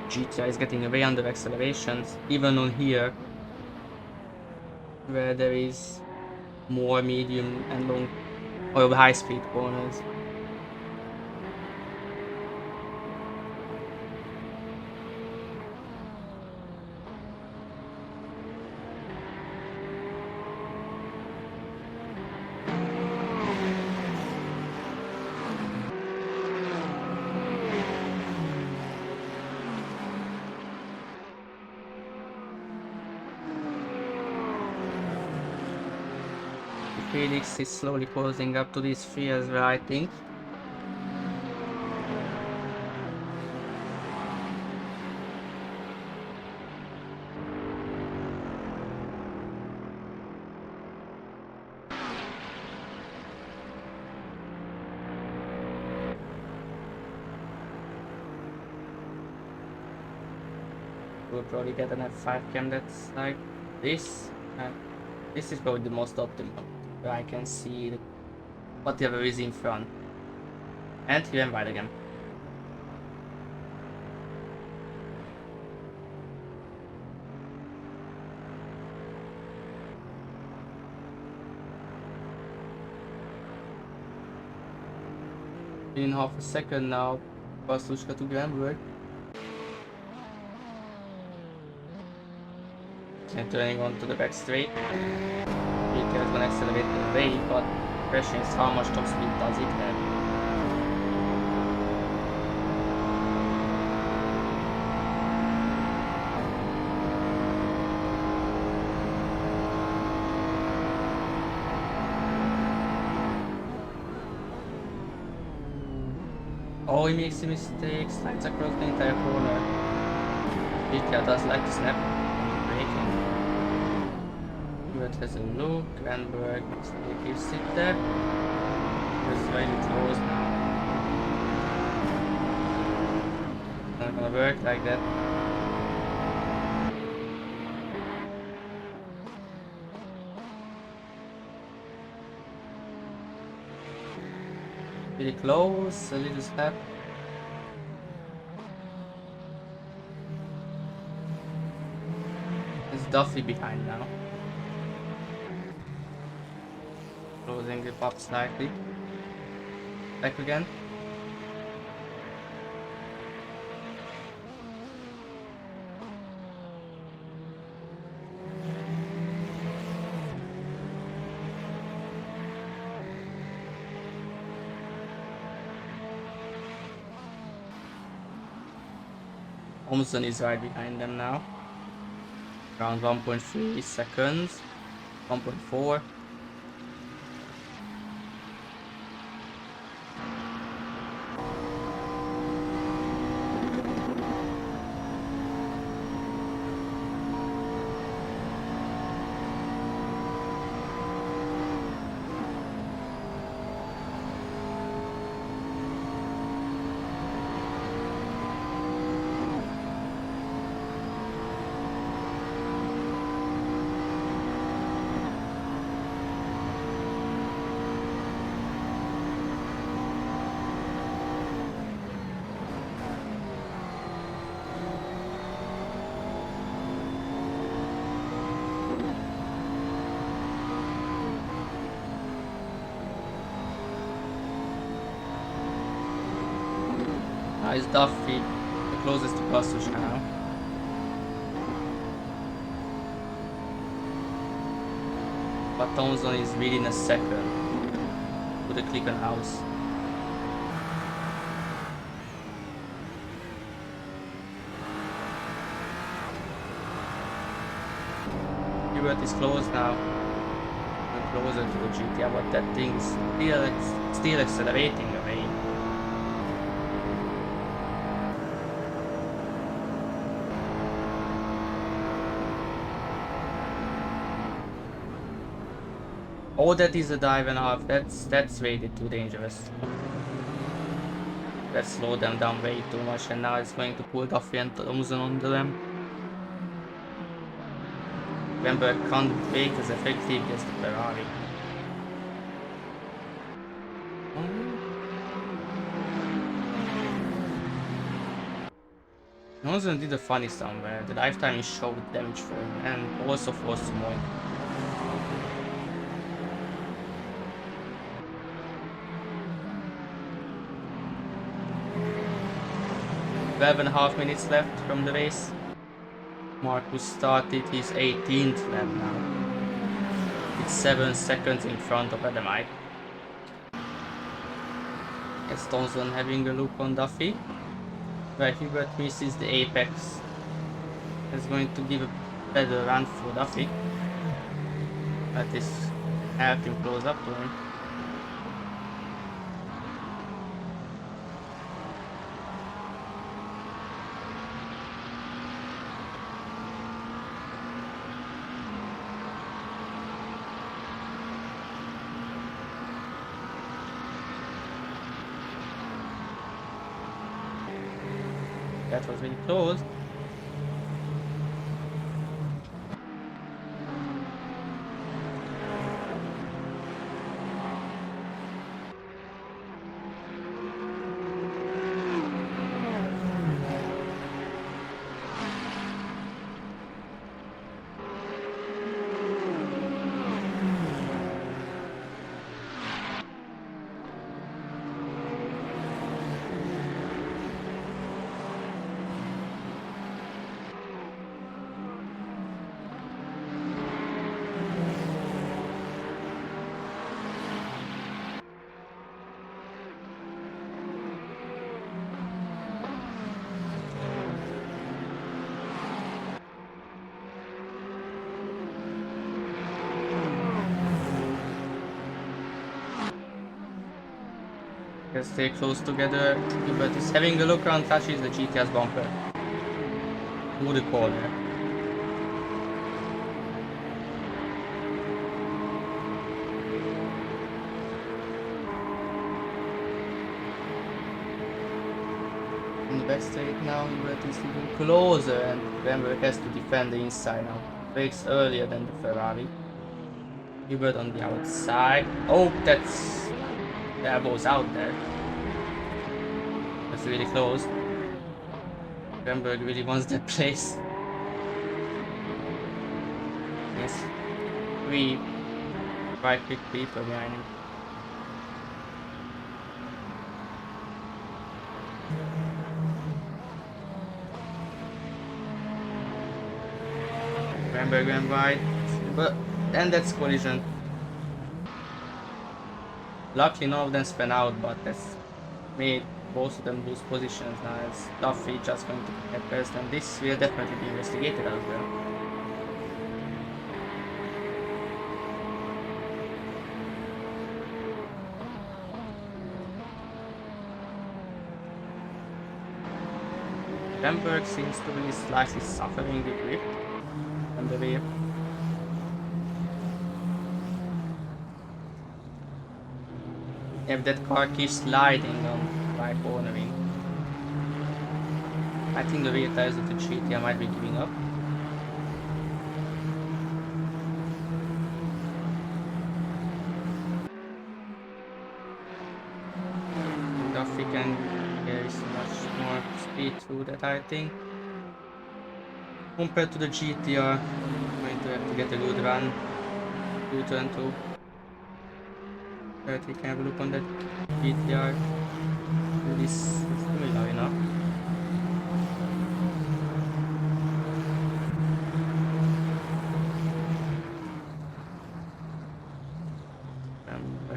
GTI is getting away on the accelerations, even on here, where there is more medium and long or high speed corners. Felix is slowly closing up to these spheres, I think. We'll probably get an F5 cam that's like this. This is probably the most optimal, where I can see whatever is in front. And he went wide again. In half a second now, Baszluska to Glenberg. And turning onto the back straight. GT is gonna accelerate away, but the question is how much top speed does it have? Oh, he makes a mistake, slides across the entire corner. GT does like to snap braking. But has a look, Glenberg keeps it there. It's really close now. Not gonna work like that. Really close, a little step. It's Duffy behind now. Closing the pop slightly. Back again. Thompson is right behind them now. Around 1.3 seconds. 1.4. Nice Duffy, the closest to Baszluska now. But Thompson is within a second to the Clicken house. EWT is close now, and closer to the GT, but that thing is still accelerating away. Oh, that is a dive and a half. That's way too dangerous. That slowed them down way too much, and now it's going to pull Duffy and Thompson onto them. Glenberg can't brake as effective as the Ferrari. Thompson did a funny somewhere. The lifetime is showed damage for him and also forced some more. 12.5 minutes left from the race. Marcus started his 18th lap now. It's 7 seconds in front of Adamite. Thompson having a look on Duffy. Where Hubert misses the apex. It's going to give a better run for Duffy. That is helping close up to him. That was really close. Let's stay close together. Hubert is having a look around, touches the GT's bumper. Through the corner. In the back straight now, Hubert is even closer and Remberg has to defend the inside now. Breaks earlier than the Ferrari. Hubert on the outside. Oh, that's... the elbow's out there. That's really close. Remberg really wants that place. Yes. 3 quite quick people behind him. Remberg went wide, but then that's collision. Luckily none of them spun out, but that's made both of them lose positions now. It's Duffy just going to get past, and this will definitely be investigated as well. Remberg seems to be slightly suffering the grip and the rear. If that car keeps sliding on by cornering, I think the rear tires of the GT might be giving up. Duffy can carry so much more speed through that, I think. Compared to the GTR, going to have to get a good run. 2 turn 2. But we can have a look on that GTR. This is similar enough.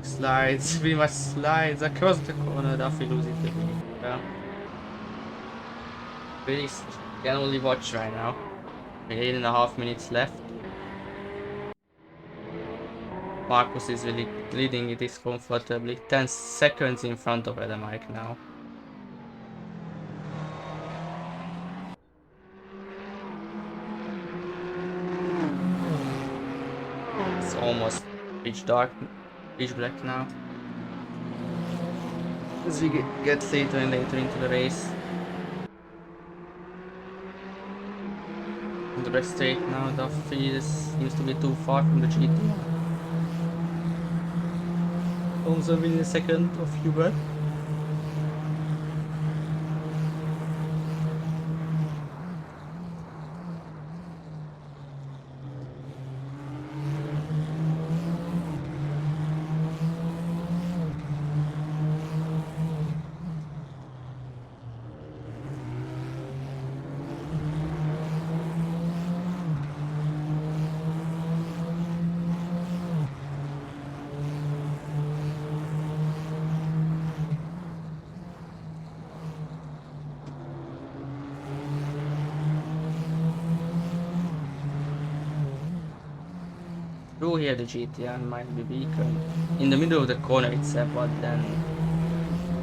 Slides, pretty much slides across the corner. Duffy loses the lead. Yeah. Really can only watch right now. 8.5 minutes left. Marcus is really leading it comfortably. 10 seconds in front of Mike now. It's almost pitch dark, pitch black now. As we get later and later into the race. On the back straight now, Duffy seems to be too far from the GT. Also within a second of Hubert. Through here the GTR might be weaker in the middle of the corner itself, but then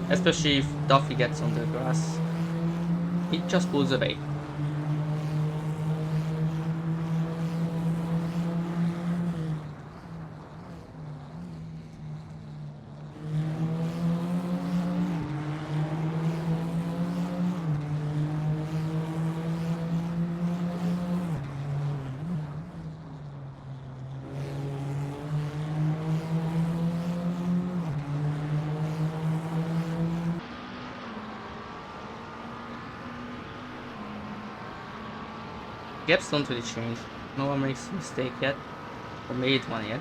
especially if Duffy gets on the grass, it just pulls away. Gaps don't really change. No one makes a mistake yet, or made one yet.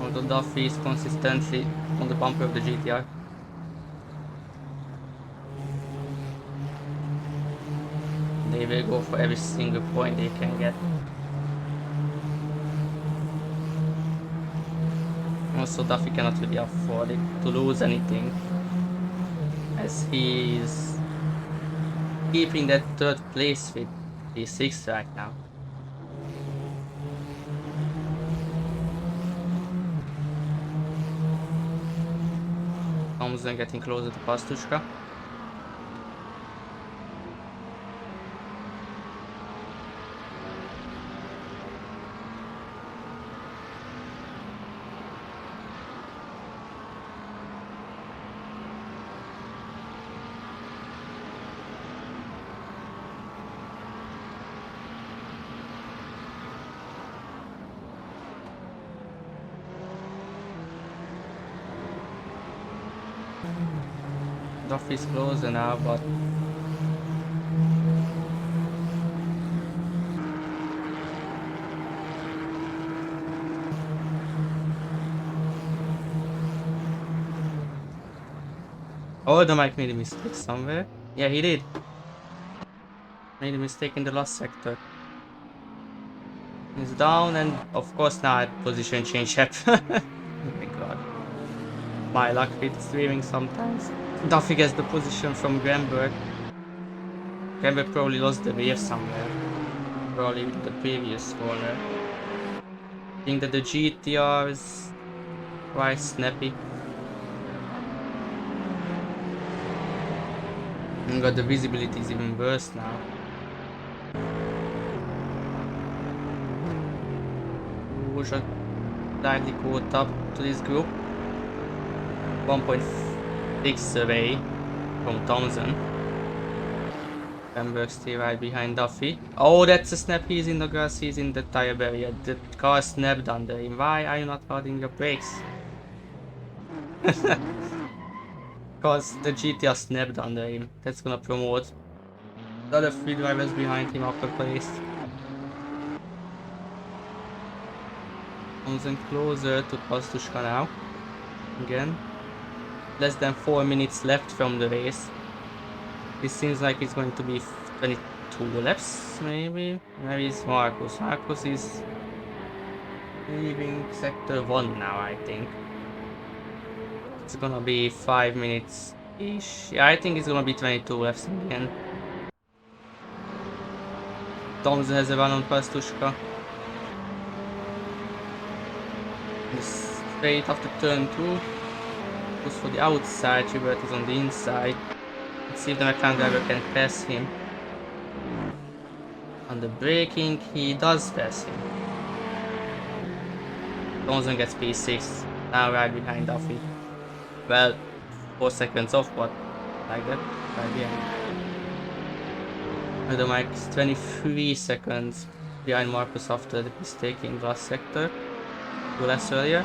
Although Duffy is consistently on the bumper of the GTR. They will go for every single point they can get. Also, Duffy cannot really afford it to lose anything, as he is keeping that third place with P6 right now. Thompson getting closer to Pastushka. Duffy's closer now, but oh, the Mike made a mistake somewhere. Yeah, he did. Made a mistake in the last sector. He's down, and of course now position change happened. Oh my god. My luck with streaming sometimes. Duffy gets the position from Granberg. Granberg probably lost the wave somewhere. Probably with the previous corner. I think that the GTR is quite snappy. And got the visibility is even worse now. Pusha slightly caught up to this group. 1.6 away from Thompson. Granberg still right behind Duffy. Oh, that's a snap. He's in the grass. He's in the tire barrier. The car snapped under him. Why are you not holding your brakes? Because the GTR snapped under him. That's gonna promote. The other 3 drivers behind him upper place. Thompson closer to Pastushka now. Again. Less than 4 minutes left from the race. It seems like it's going to be 22 laps, maybe? Maybe it's Marcus. Marcus is leaving sector 1 now, I think. It's gonna be 5 minutes-ish. Yeah, I think it's gonna be 22 laps in the end. Thompson has a run on Pastushka. Straight after turn 2. Goes for the outside, Hubert is on the inside. Let's see if the McLaren driver can pass him. On the braking, he does pass him. Thompson gets P6, now right behind Duffy. Well, 4 seconds off, but like that, right behind. The Mike is 23 seconds behind Marcus after the mistake in last sector. 2 laps earlier.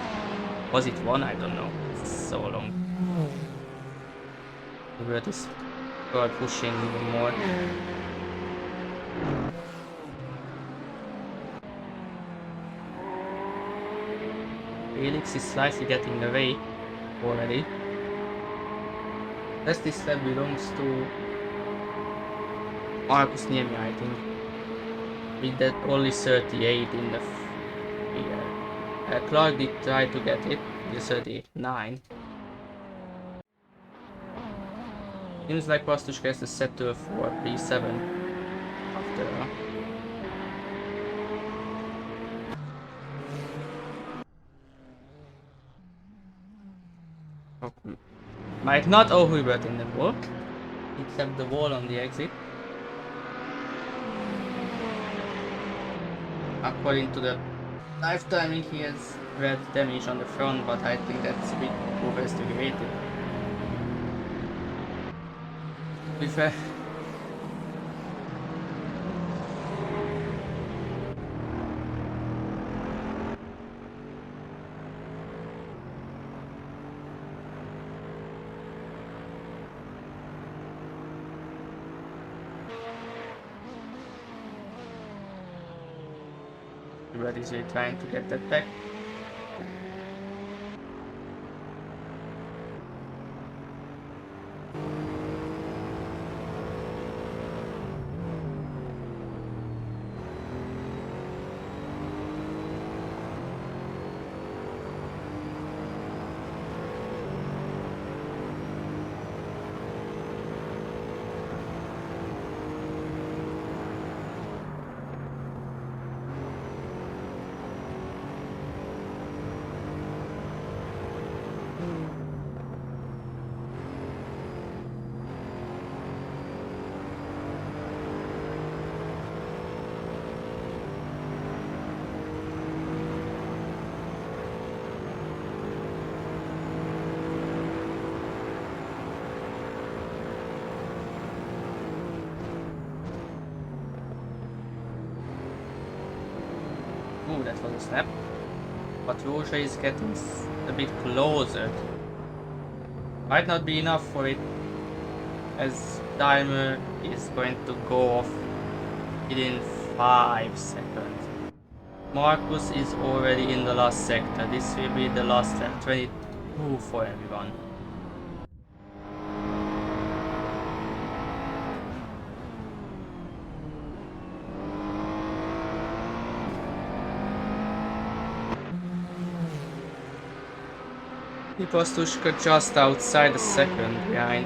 Was it 1? I don't know. It's so long. Hubert is pushing even more. Felix is slightly getting away already. As this lap belongs to Marcus Niemi, I think. With that only 38 in the Clark did try to get it with 39. Seems like Pastushka has to settle for P7 after. Might not owe Hubert in the wall, except the wall on the exit. According to the live timing, he has red damage on the front, but I think that's a bit overestimated. To be fair. Hubert is really trying to get that back. Oh, that was a snap. But Roja is getting a bit closer. Might not be enough for it, as timer is going to go off within 5 seconds. Marcus is already in the last sector. This will be the last lap. 22 for everyone. Pastushka just outside the second behind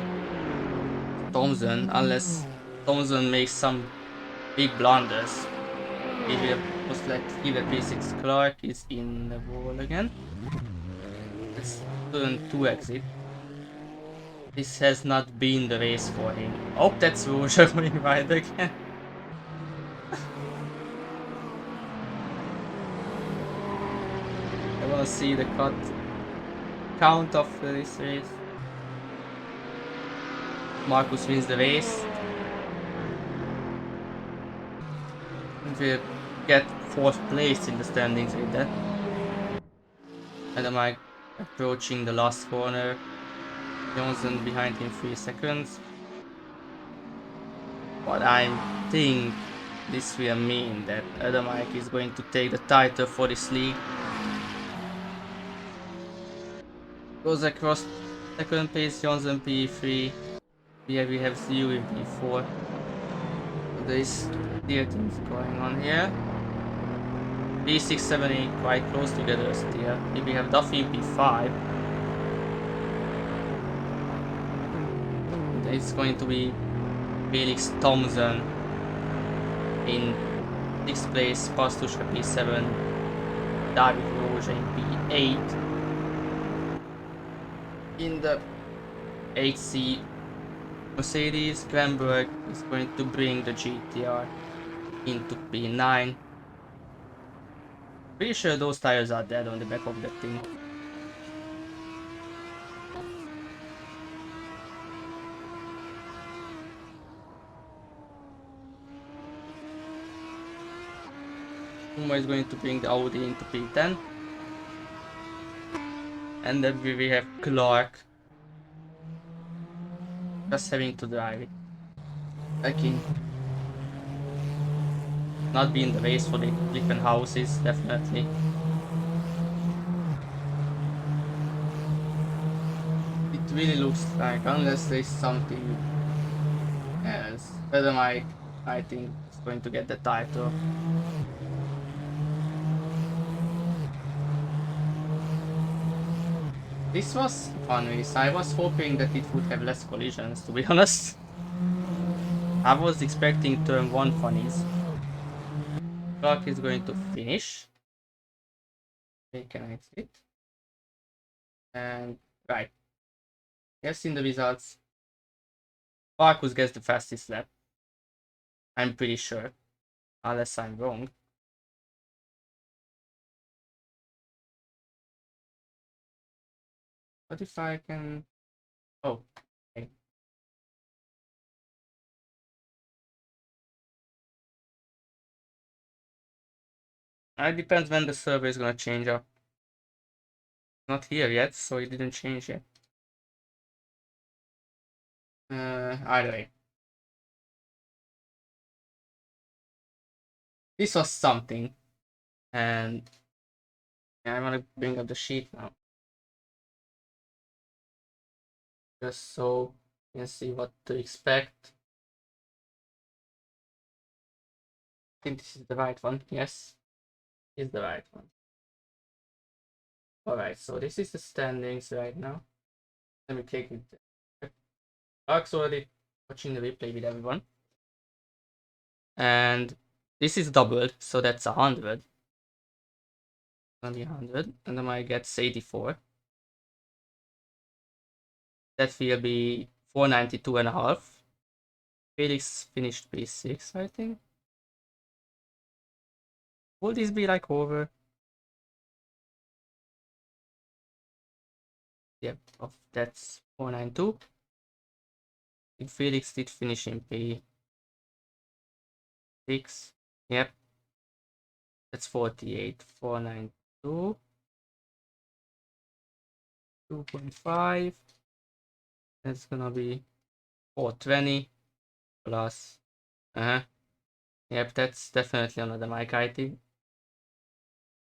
Thompson, unless Thompson makes some big blunders. He will most likely the P6 Clark is in the wall again. Let's turn 2 exit. This has not been the race for him. Oh, that's Roger going right again. I wanna see the count of this race. Marcus wins the race. And we'll get 4th place in the standings with that. And am I approaching the last corner? Johnson behind him 3 seconds. But I think this will mean that Adamike is going to take the title for this league. Goes across second place, Johnson P3. Here we have Zhu in P4. So there is still things going on here. P6, 7, 8 quite close together still. Here we have Duffy in P5. And it's going to be Felix Thompson in 6th place, Pastushka P7, David Roja in P8. In the 8C, Mercedes Glenberg is going to bring the GTR into P9. Pretty sure those tires are dead on the back of that thing. Puma is going to bring the Audi into P10. And then we have Clark just having to drive it. Again, not be in the race for the different houses, definitely. It really looks like, unless there's something else, Adamite, I think, is going to get the title. This was a fun race. I was hoping that it would have less collisions, to be honest. I was expecting turn 1 funnies. Clark is going to finish. We can exit. And right. You have seen the results. Marcus gets the fastest lap. I'm pretty sure. Unless I'm wrong. What if I can... Oh. Okay. It depends when the server is gonna change up. Not here yet, so it didn't change yet. Either way. This was something. And yeah, I'm gonna bring up the sheet now. Just so you can see what to expect. I think this is the right one. Yes, is the right one. Alright, so this is the standings right now. Let me take it. Mark's already watching the replay with everyone. And this is doubled, so that's 100. Gonna be 100, and then I get 84. That will be 492.5. Felix finished P6, I think. Will this be like over? Yep, that's 492. If Felix did finish in P6. Yep. That's 48. 492. 2.5. That's gonna be 420 plus. Yep, that's definitely another mic item.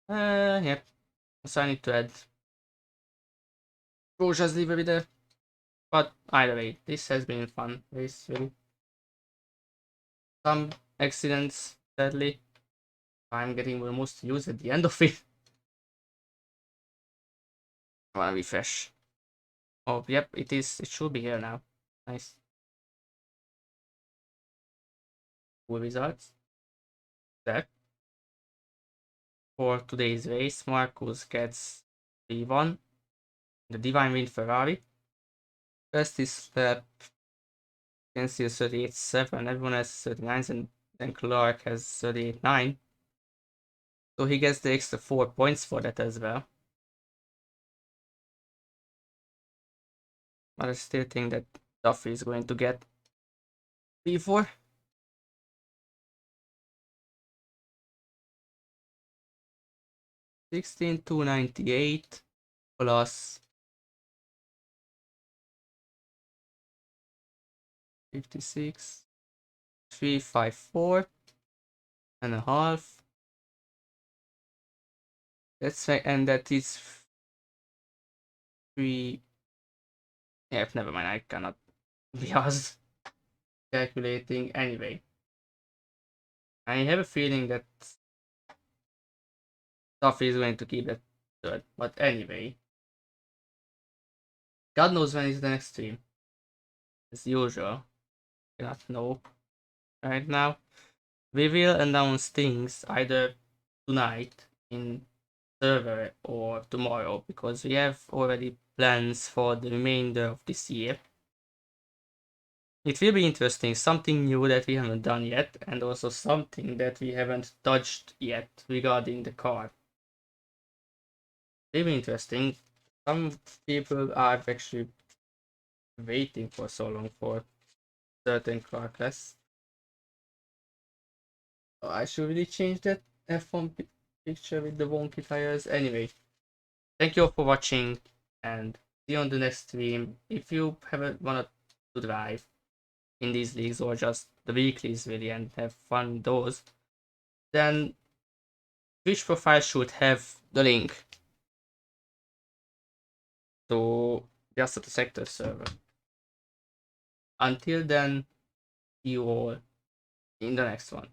Yep. So I need to add Roja's livery there. But either way, this has been fun. This really. Some accidents, sadly. I'm getting almost used at the end of it. I wanna refresh. Oh, yep, it is. It should be here now. Nice. Cool results. That. For today's race, Marcus gets P1. The Divine Wind Ferrari. First is lap. You can see 38.7. Everyone has 39s, and then Clark has 38.9. So he gets the extra 4 points for that as well. But I still think that Duffy is going to get P4. 16,298 plus 56, 354 and a half. That's right, and that is 3. Yeah, never mind, I cannot be asked calculating anyway. I have a feeling that Duffy is going to keep that third, but anyway. God knows when is the next stream. As usual. Cannot know right now. We will announce things either tonight in server or tomorrow, because we have already plans for the remainder of this year. It will be interesting, something new that we haven't done yet, and also something that we haven't touched yet regarding the car. It will be interesting. Some people are actually waiting for so long for certain car class. Oh, I should really change that F1 picture with the wonky tires. Anyway, thank you all for watching, and see you on the next stream. If you haven't wanted to drive in these leagues or just the weeklies really and have fun with those, then Twitch profile should have the link to just the sector server. Until then, see you all in the next one.